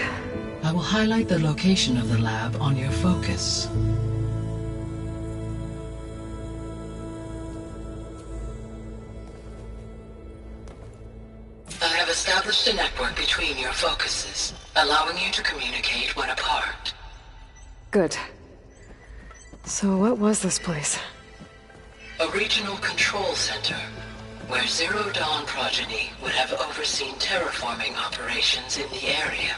I will highlight the location of the lab on your focus. I have established a network between your focuses, allowing you to communicate when apart. Good. So what was this place? A regional control center, where Zero Dawn progeny would have overseen terraforming operations in the area.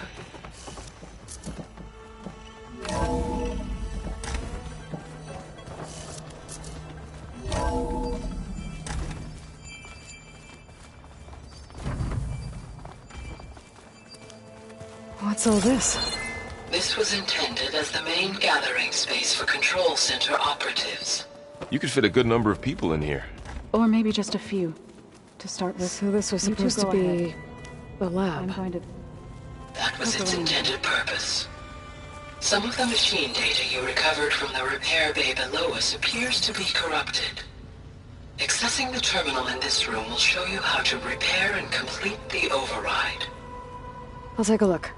What's all this? This was intended as the main gathering space for control center operatives. You could fit a good number of people in here. Or maybe just a few, to start with. So this was You two supposed to go be ahead. the lab. I'm going to... That was its around. intended purpose. Some of the machine data you recovered from the repair bay below us appears to be corrupted. Accessing the terminal in this room will show you how to repair and complete the override. I'll take a look.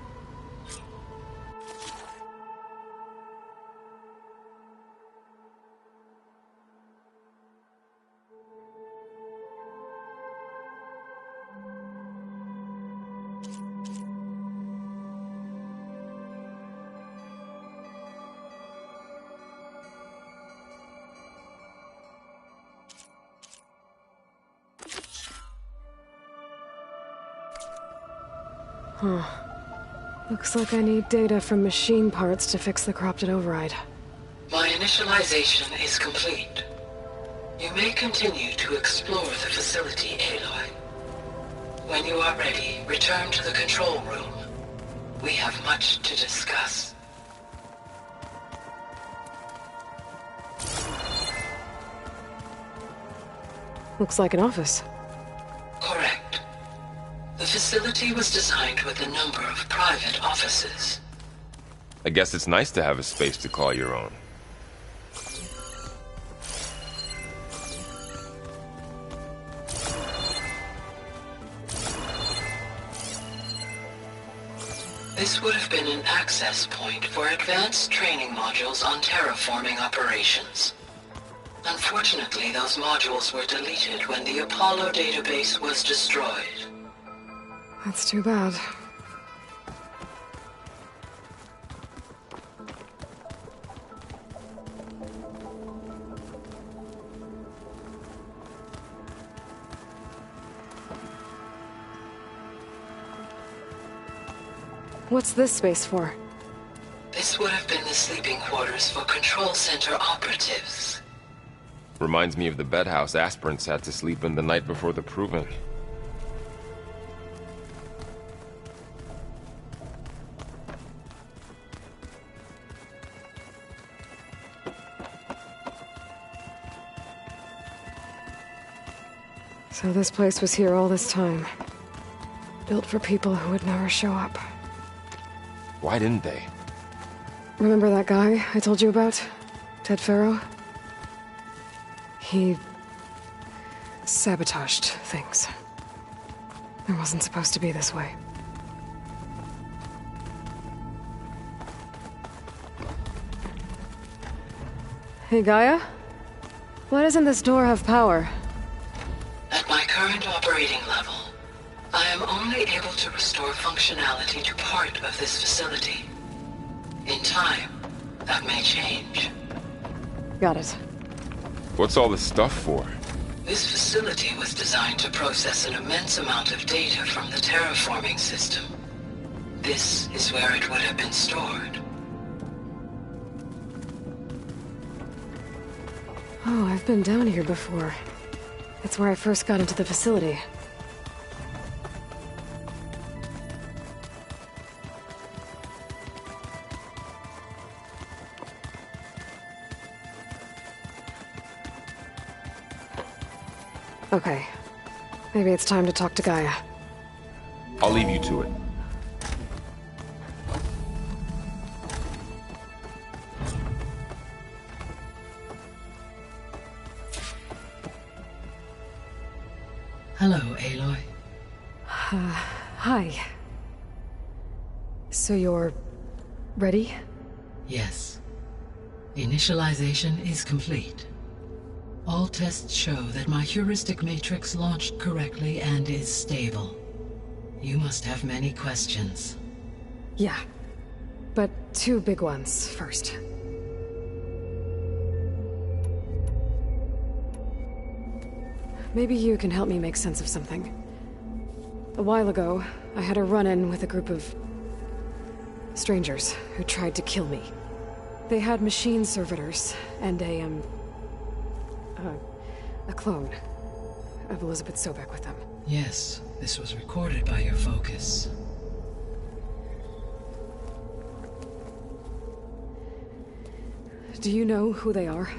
Huh. Looks like I need data from machine parts to fix the corrupted override. My initialization is complete. You may continue to explore the facility, Aloy. When you are ready, return to the control room. We have much to discuss. Looks like an office. Correct. The facility was designed with a number of private offices. I guess it's nice to have a space to call your own. This would have been an access point for advanced training modules on terraforming operations. Unfortunately, those modules were deleted when the Apollo database was destroyed. That's too bad. What's this space for? This would have been the sleeping quarters for Control Center operatives. Reminds me of the bedhouse aspirants had to sleep in the night before the proving. So this place was here all this time. Built for people who would never show up. Why didn't they? Remember that guy I told you about? Ted Faro? He sabotaged things. It wasn't supposed to be this way. Hey, Gaia? Why doesn't this door have power? At my current operating level, I am only able to restore functionality to part of this facility. In time, that may change. Got it. What's all this stuff for? This facility was designed to process an immense amount of data from the terraforming system. This is where it would have been stored. Oh, I've been down here before. It's where I first got into the facility. Okay. Maybe it's time to talk to Gaia. I'll leave you to it. Hello, Aloy. Hi. So you're... ready? Yes. Initialization is complete. All tests show that my heuristic matrix launched correctly and is stable. You must have many questions. Yeah. But two big ones first. Maybe you can help me make sense of something. A while ago, I had a run-in with a group of... strangers who tried to kill me. They had machine servitors and a clone of Elizabeth Sobek with them. Yes, this was recorded by your focus. Do you know who they are?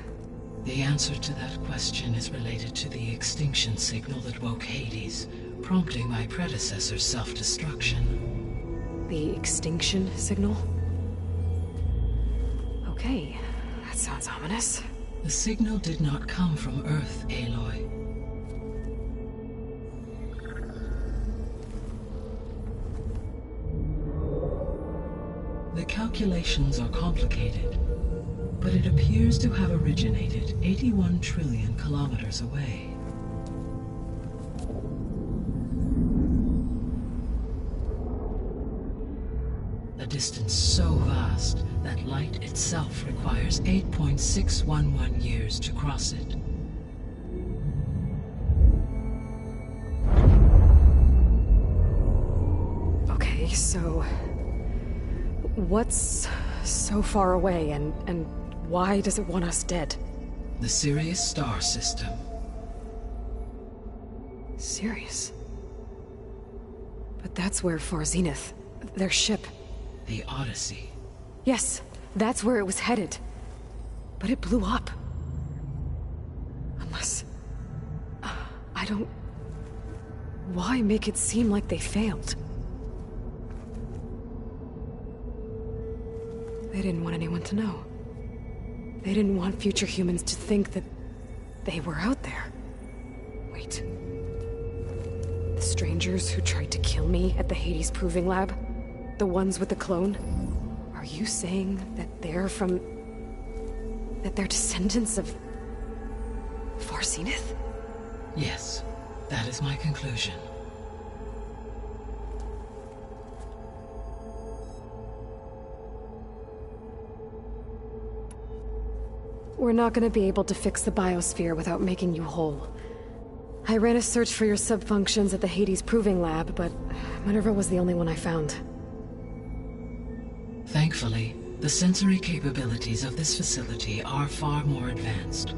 The answer to that question is related to the extinction signal that woke Hades, prompting my predecessor's self-destruction. The extinction signal? Okay, that sounds ominous. The signal did not come from Earth, Aloy. The calculations are complicated, but it appears to have originated 81 trillion kilometers away. A distance so vast that light itself requires 8.611 years to cross it. Okay, so... what's so far away, and why does it want us dead? The Sirius star system. Sirius? But that's where Far Zenith, their ship... The Odyssey. Yes, that's where it was headed. But it blew up. Unless... I don't... Why make it seem like they failed? They didn't want anyone to know. They didn't want future humans to think that they were out there. Wait. The strangers who tried to kill me at the Hades Proving Lab? The ones with the clone? Are you saying that they're from... that they're descendants of... Far Zenith? Yes, that is my conclusion. We're not gonna be able to fix the biosphere without making you whole. I ran a search for your subfunctions at the Hades Proving Lab, but Minerva was the only one I found. Thankfully, the sensory capabilities of this facility are far more advanced.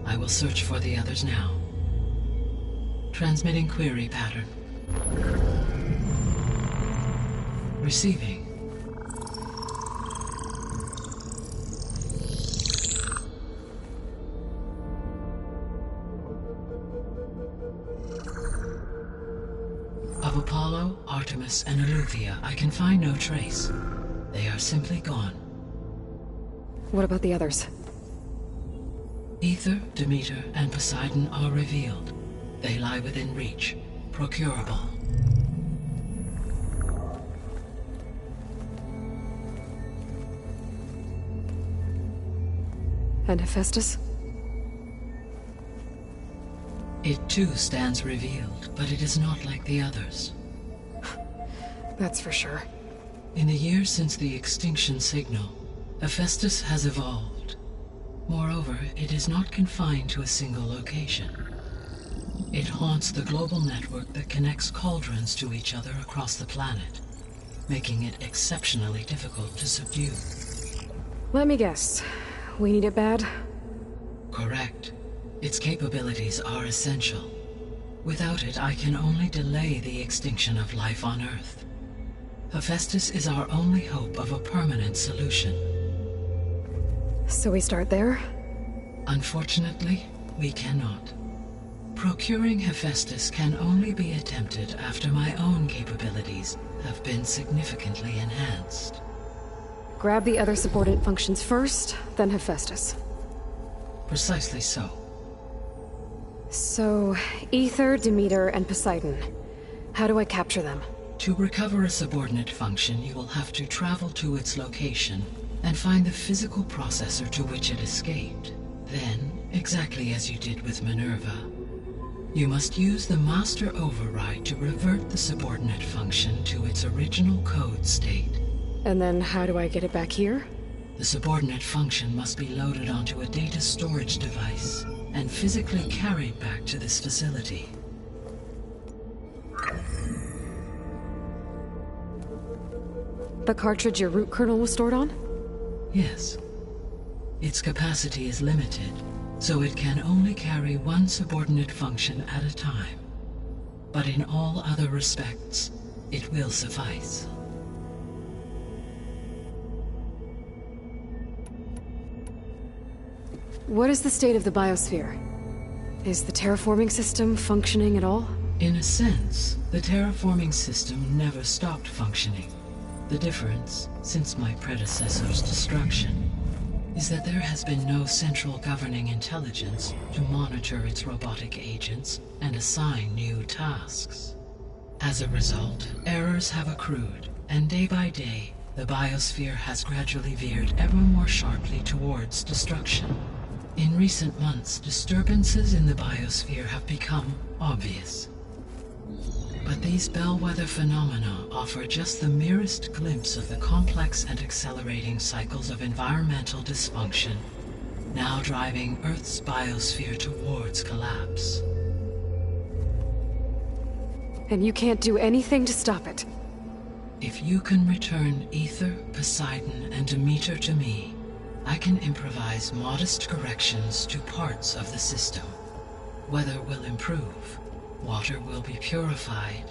I will search for the others now. Transmitting query pattern. Receiving. Of Apollo, Artemis, and Eleuthia, I can find no trace. They are simply gone. What about the others? Aether, Demeter, and Poseidon are revealed. They lie within reach, procurable. And Hephaestus? It too stands revealed, but it is not like the others. That's for sure. In the years since the extinction signal, Hephaestus has evolved. Moreover, it is not confined to a single location. It haunts the global network that connects cauldrons to each other across the planet, making it exceptionally difficult to subdue. Let me guess. We need it bad? Correct. Its capabilities are essential. Without it, I can only delay the extinction of life on Earth. Hephaestus is our only hope of a permanent solution. So we start there? Unfortunately, we cannot. Procuring Hephaestus can only be attempted after my own capabilities have been significantly enhanced. Grab the other subordinate functions first, then Hephaestus. Precisely so. So, Aether, Demeter, and Poseidon. How do I capture them? To recover a subordinate function, you will have to travel to its location and find the physical processor to which it escaped. Then, exactly as you did with Minerva, you must use the master override to revert the subordinate function to its original code state. And then how do I get it back here? The subordinate function must be loaded onto a data storage device and physically carried back to this facility. The cartridge your root kernel was stored on? Yes. Its capacity is limited, so it can only carry one subordinate function at a time. But in all other respects, it will suffice. What is the state of the biosphere? Is the terraforming system functioning at all? In a sense, the terraforming system never stopped functioning. The difference, since my predecessor's destruction, is that there has been no central governing intelligence to monitor its robotic agents and assign new tasks. As a result, errors have accrued, and day by day, the biosphere has gradually veered ever more sharply towards destruction. In recent months, disturbances in the biosphere have become obvious. But these bellwether phenomena offer just the merest glimpse of the complex and accelerating cycles of environmental dysfunction, now driving Earth's biosphere towards collapse. And you can't do anything to stop it? If you can return Aether, Poseidon, and Demeter to me, I can improvise modest corrections to parts of the system. Weather will improve, water will be purified,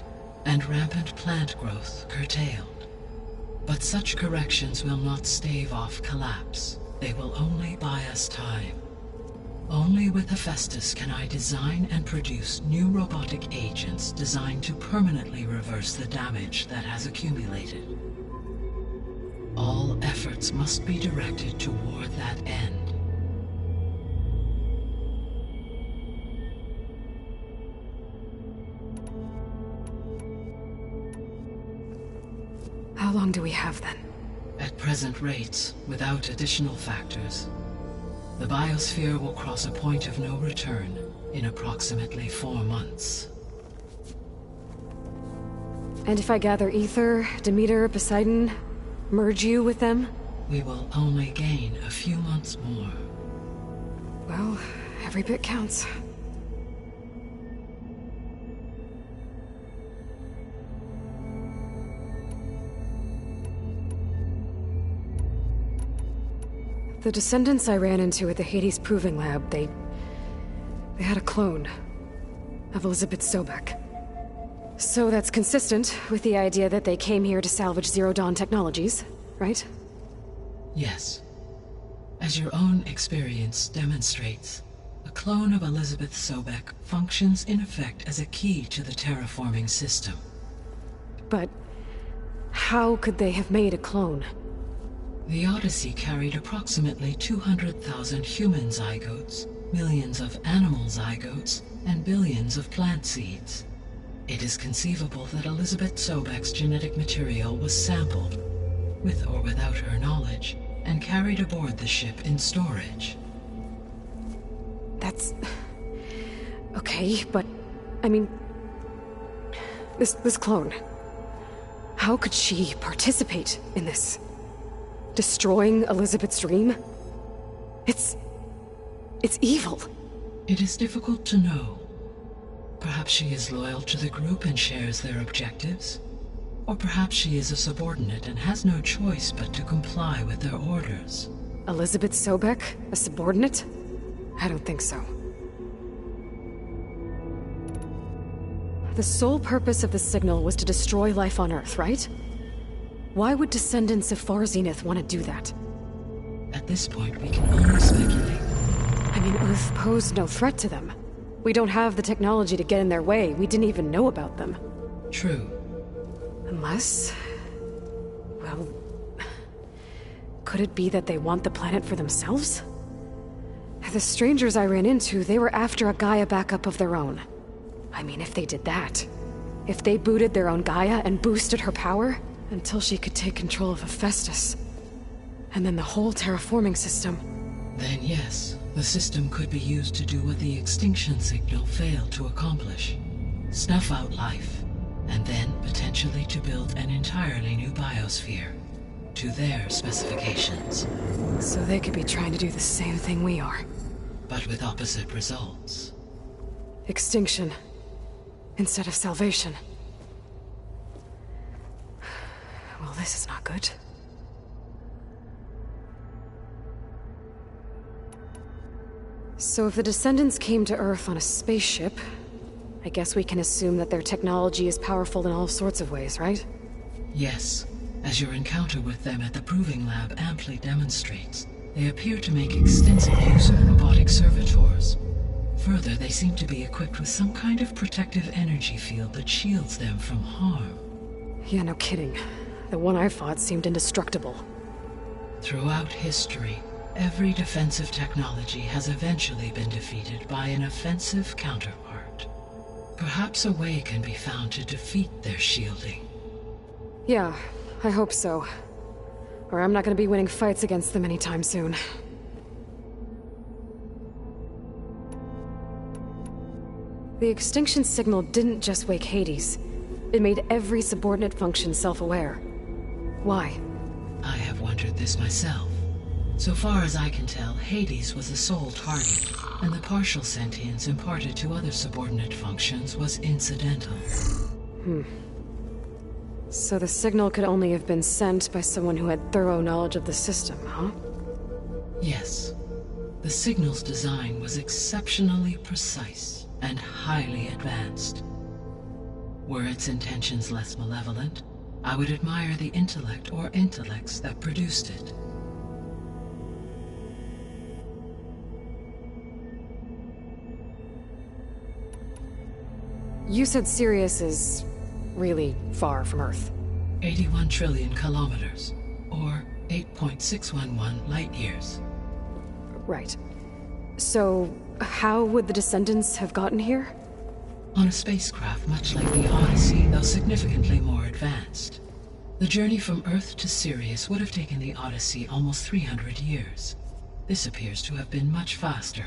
and rampant plant growth curtailed. But such corrections will not stave off collapse. They will only buy us time. Only with Hephaestus can I design and produce new robotic agents designed to permanently reverse the damage that has accumulated. All efforts must be directed toward that end. How long do we have then? At present rates, without additional factors, the biosphere will cross a point of no return in approximately 4 months. And if I gather Aether, Demeter, Poseidon, merge you with them? We will only gain a few months more. Well, every bit counts. The descendants I ran into at the Hades Proving Lab, they had a clone of Elizabeth Sobek. So that's consistent with the idea that they came here to salvage Zero Dawn technologies, right? Yes. As your own experience demonstrates, a clone of Elizabeth Sobek functions in effect as a key to the terraforming system. But how could they have made a clone? The Odyssey carried approximately 200,000 human zygotes, millions of animal zygotes, and billions of plant seeds. It is conceivable that Elizabeth Sobek's genetic material was sampled, with or without her knowledge, and carried aboard the ship in storage. That's... okay, but... I mean... This clone... How could she participate in this? Destroying Elizabeth's dream? It's evil. It is difficult to know. Perhaps she is loyal to the group and shares their objectives. Or perhaps she is a subordinate and has no choice but to comply with their orders. Elizabeth Sobek? A subordinate? I don't think so. The sole purpose of the signal was to destroy life on Earth, right? Why would descendants of Far Zenith want to do that? At this point, we can only speculate. I mean, Earth posed no threat to them. We don't have the technology to get in their way. We didn't even know about them. True. Unless... well... could it be that they want the planet for themselves? The strangers I ran into, they were after a Gaia backup of their own. I mean, if they did that... if they booted their own Gaia and boosted her power... until she could take control of Hephaestus. And then the whole terraforming system... Then yes, the system could be used to do what the extinction signal failed to accomplish. Snuff out life, and then potentially to build an entirely new biosphere. To their specifications. So they could be trying to do the same thing we are. But with opposite results. Extinction. Instead of salvation. Well, this is not good. So if the descendants came to Earth on a spaceship, I guess we can assume that their technology is powerful in all sorts of ways, right? Yes. As your encounter with them at the Proving Lab amply demonstrates, they appear to make extensive use of robotic servitors. Further, they seem to be equipped with some kind of protective energy field that shields them from harm. Yeah, no kidding. The one I fought seemed indestructible. Throughout history, every defensive technology has eventually been defeated by an offensive counterpart. Perhaps a way can be found to defeat their shielding. Yeah, I hope so. Or I'm not gonna be winning fights against them anytime soon. The extinction signal didn't just wake Hades. It made every subordinate function self-aware. Why? I have wondered this myself. So far as I can tell, Hades was the sole target, and the partial sentience imparted to other subordinate functions was incidental. So the signal could only have been sent by someone who had thorough knowledge of the system, huh? Yes. The signal's design was exceptionally precise and highly advanced. Were its intentions less malevolent, I would admire the intellect or intellects that produced it. You said Sirius is really far from Earth. 81 trillion kilometers, or 8.611 light years. Right. So, how would the descendants have gotten here? On a spacecraft much like the Odyssey, though significantly more advanced. The journey from Earth to Sirius would have taken the Odyssey almost 300 years. This appears to have been much faster.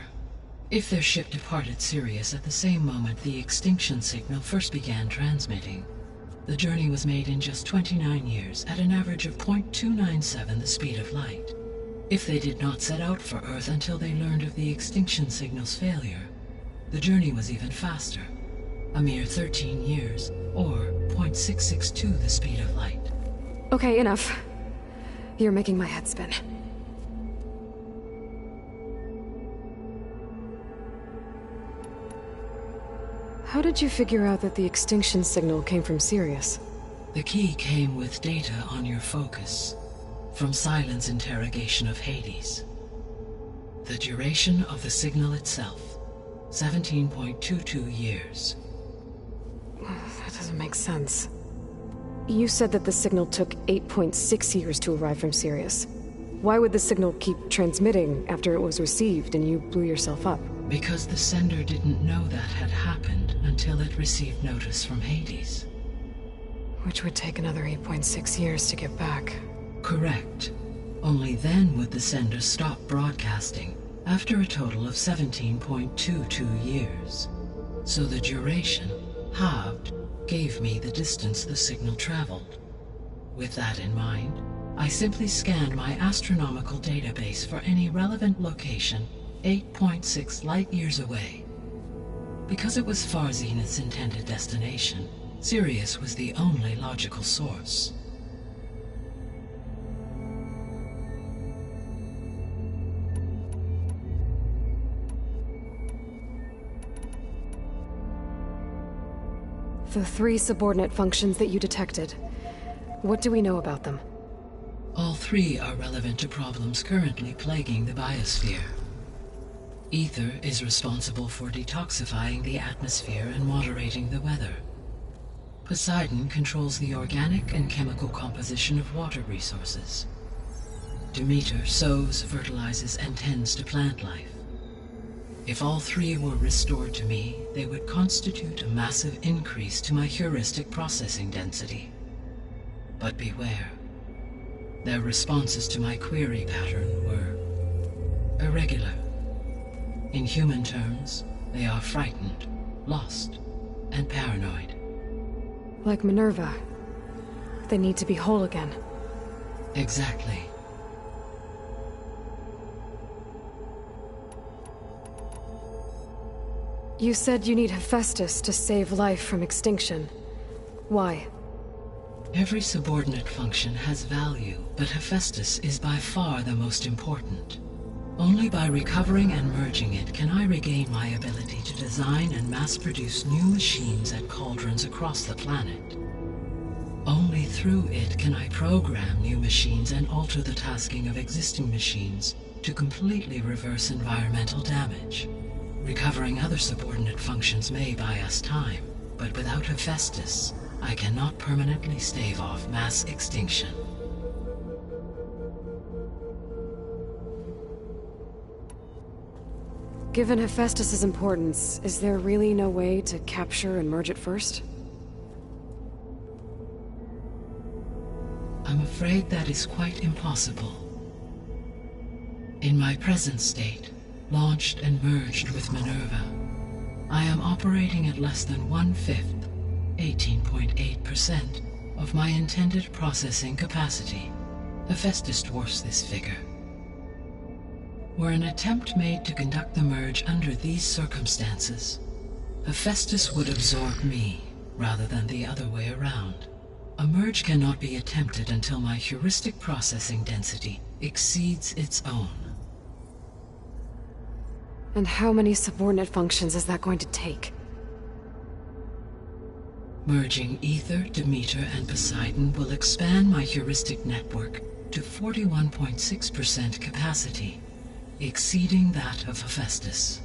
If their ship departed Sirius at the same moment the extinction signal first began transmitting, the journey was made in just 29 years at an average of 0.297 the speed of light. If they did not set out for Earth until they learned of the extinction signal's failure, the journey was even faster, a mere 13 years, or 0.662 the speed of light. Okay, enough. You're making my head spin. How did you figure out that the extinction signal came from Sirius? The key came with data on your focus, from Silent's interrogation of Hades. The duration of the signal itself, 17.22 years. That doesn't make sense. You said that the signal took 8.6 years to arrive from Sirius. Why would the signal keep transmitting after it was received and you blew yourself up? Because the sender didn't know that had happened until it received notice from Hades. Which would take another 8.6 years to get back. Correct. Only then would the sender stop broadcasting, after a total of 17.22 years. So the duration, halved, gave me the distance the signal traveled. With that in mind, I simply scanned my astronomical database for any relevant location 8.6 light-years away. Because it was Far Zenith's intended destination, Sirius was the only logical source. The 3 subordinate functions that you detected, what do we know about them? All 3 are relevant to problems currently plaguing the biosphere. Ether is responsible for detoxifying the atmosphere and moderating the weather. Poseidon controls the organic and chemical composition of water resources. Demeter sows, fertilizes, and tends to plant life. If all 3 were restored to me, they would constitute a massive increase to my heuristic processing density. But beware. Their responses to my query pattern were irregular. In human terms, they are frightened, lost, and paranoid. Like Minerva. They need to be whole again. Exactly. You said you need Hephaestus to save life from extinction. Why? Every subordinate function has value, but Hephaestus is by far the most important. Only by recovering and merging it can I regain my ability to design and mass-produce new machines at cauldrons across the planet. Only through it can I program new machines and alter the tasking of existing machines to completely reverse environmental damage. Recovering other subordinate functions may buy us time, but without Hephaestus, I cannot permanently stave off mass extinction. Given Hephaestus's importance, is there really no way to capture and merge it first? I'm afraid that is quite impossible. In my present state, launched and merged with Minerva, I am operating at less than 1/5, 18.8%, of my intended processing capacity. Hephaestus dwarfs this figure. Were an attempt made to conduct the merge under these circumstances, Hephaestus would absorb me, rather than the other way around. A merge cannot be attempted until my heuristic processing density exceeds its own. And how many subordinate functions is that going to take? Merging Ether, Demeter, and Poseidon will expand my heuristic network to 41.6% capacity, exceeding that of Hephaestus.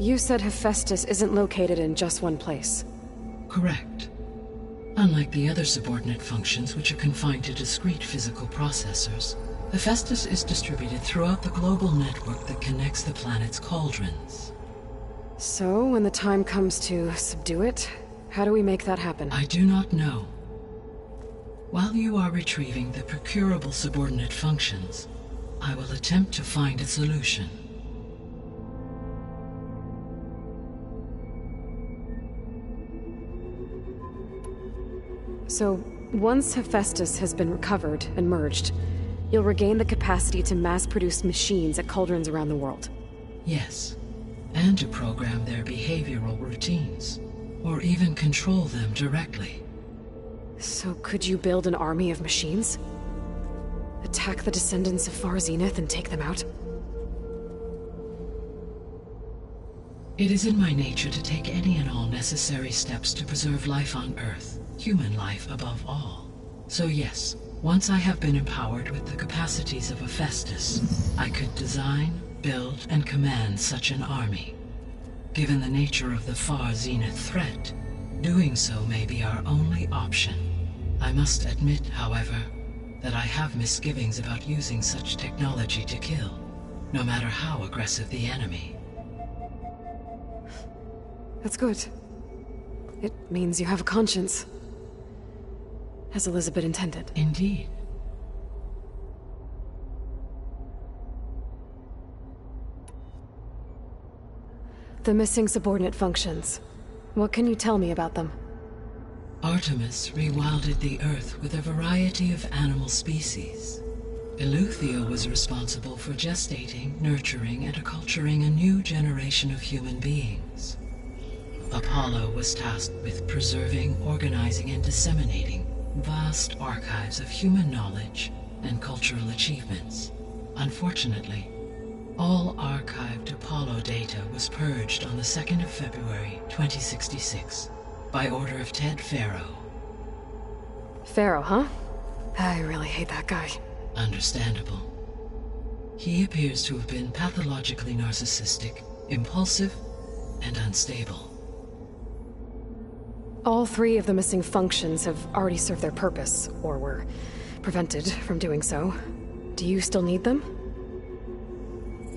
You said Hephaestus isn't located in just one place. Correct. Unlike the other subordinate functions, which are confined to discrete physical processors, Hephaestus is distributed throughout the global network that connects the planet's cauldrons. So, when the time comes to subdue it, how do we make that happen? I do not know. While you are retrieving the procurable subordinate functions, I will attempt to find a solution. So, once Hephaestus has been recovered and merged, you'll regain the capacity to mass-produce machines at cauldrons around the world. Yes, and to program their behavioral routines, or even control them directly. So could you build an army of machines? Attack the descendants of Far Zenith and take them out? It is in my nature to take any and all necessary steps to preserve life on Earth, human life above all. So yes, once I have been empowered with the capacities of Hephaestus, I could design, build, and command such an army. Given the nature of the far zenith threat, doing so may be our only option. I must admit, however, that I have misgivings about using such technology to kill, no matter how aggressive the enemy. That's good. It means you have a conscience. As Elizabeth intended. Indeed. The missing subordinate functions. What can you tell me about them? Artemis rewilded the Earth with a variety of animal species. Eleuthia was responsible for gestating, nurturing, and acculturating a new generation of human beings. Apollo was tasked with preserving, organizing, and disseminating vast archives of human knowledge and cultural achievements. Unfortunately, all archived Apollo data was purged on the 2nd of February, 2066, by order of Ted Faro. Faro, huh? I really hate that guy. Understandable. He appears to have been pathologically narcissistic, impulsive, and unstable. All 3 of the missing functions have already served their purpose, or were prevented from doing so. Do you still need them?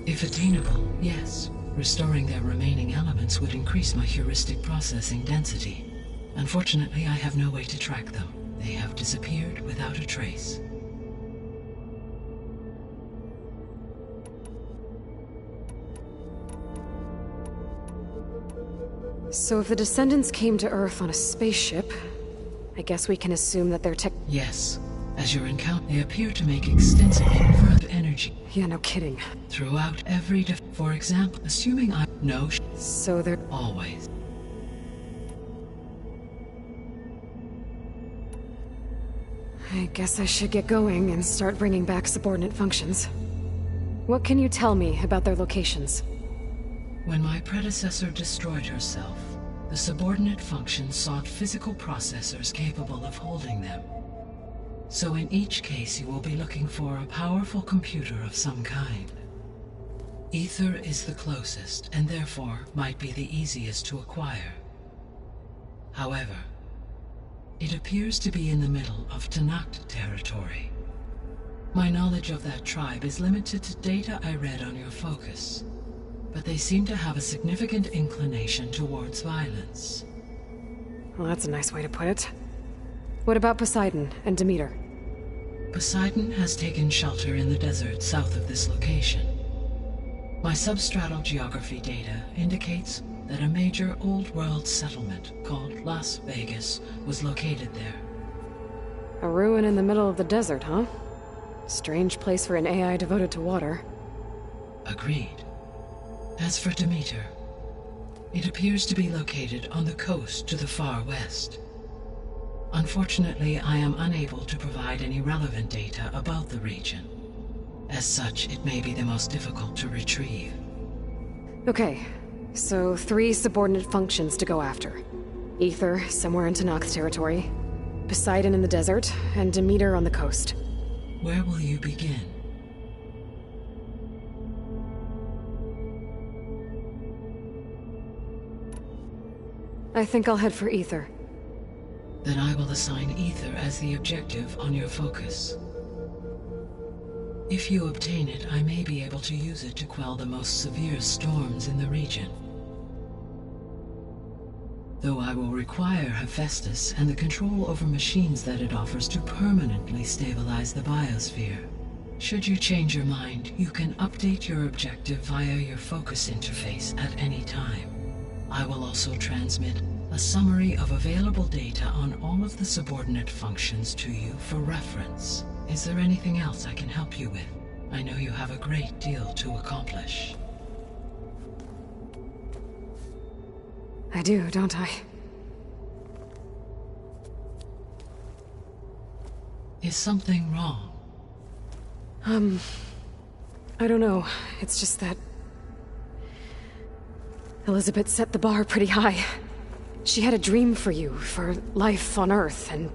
If attainable, yes. Restoring their remaining elements would increase my heuristic processing density. Unfortunately, I have no way to track them. They have disappeared without a trace. So if the Descendants came to Earth on a spaceship, I guess we can assume that their tech... Yes. As your encounter, they appear to make extensive converted energy. Yeah, no kidding. Throughout every for example, assuming I know so they're... Always. I guess I should get going and start bringing back subordinate functions. What can you tell me about their locations? When my predecessor destroyed herself, the subordinate functions sought physical processors capable of holding them. So in each case you will be looking for a powerful computer of some kind. Ether is the closest, and therefore might be the easiest to acquire. However, it appears to be in the middle of Tenakth territory. My knowledge of that tribe is limited to data I read on your focus, but they seem to have a significant inclination towards violence. Well, that's a nice way to put it. What about Poseidon and Demeter? Poseidon has taken shelter in the desert south of this location. My substratal geography data indicates that a major old-world settlement called Las Vegas was located there. A ruin in the middle of the desert, huh? Strange place for an AI devoted to water. Agreed. As for Demeter, it appears to be located on the coast to the far west. Unfortunately, I am unable to provide any relevant data about the region. As such, it may be the most difficult to retrieve. Okay, so 3 subordinate functions to go after. Ether, somewhere in Tenakth territory, Poseidon in the desert, and Demeter on the coast. Where will you begin? I think I'll head for Ether. Then I will assign Ether as the objective on your focus. If you obtain it, I may be able to use it to quell the most severe storms in the region. Though I will require Hephaestus and the control over machines that it offers to permanently stabilize the biosphere. Should you change your mind, you can update your objective via your focus interface at any time. I will also transmit a summary of available data on all of the subordinate functions to you for reference. Is there anything else I can help you with? I know you have a great deal to accomplish. I do, don't I? Is something wrong? I don't know. It's just that... Elizabeth set the bar pretty high. She had a dream for you, for life on Earth, and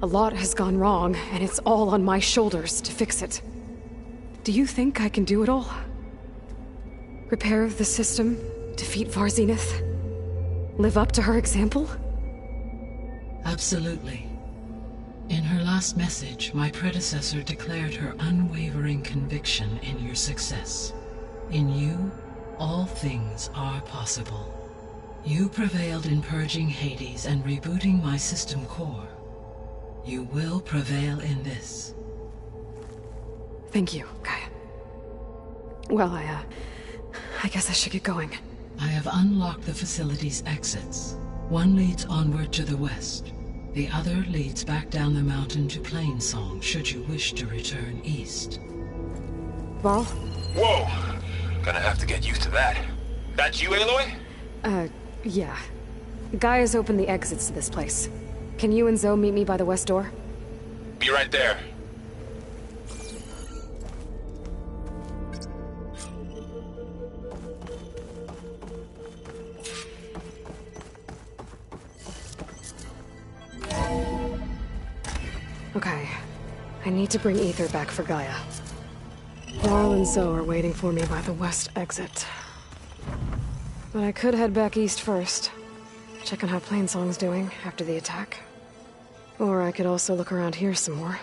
a lot has gone wrong, and it's all on my shoulders to fix it. Do you think I can do it all? Repair the system, defeat Varzinith, live up to her example? Absolutely. In her last message, my predecessor declared her unwavering conviction in your success. In you, all things are possible. You prevailed in purging Hades and rebooting my system core. You will prevail in this. Thank you, Gaia. Well, I guess I should get going. I have unlocked the facility's exits. One leads onward to the west. The other leads back down the mountain to Plainsong, should you wish to return east. Varl? Whoa! Gonna have to get used to that. That's you, Aloy? Yeah. Gaia's opened the exits to this place. Can you and Zoe meet me by the west door? Be right there. Okay. I need to bring Ether back for Gaia. Varl and Zoe are waiting for me by the west exit. But I could head back east first. Check on how Plainsong's doing after the attack. Or I could also look around here some more.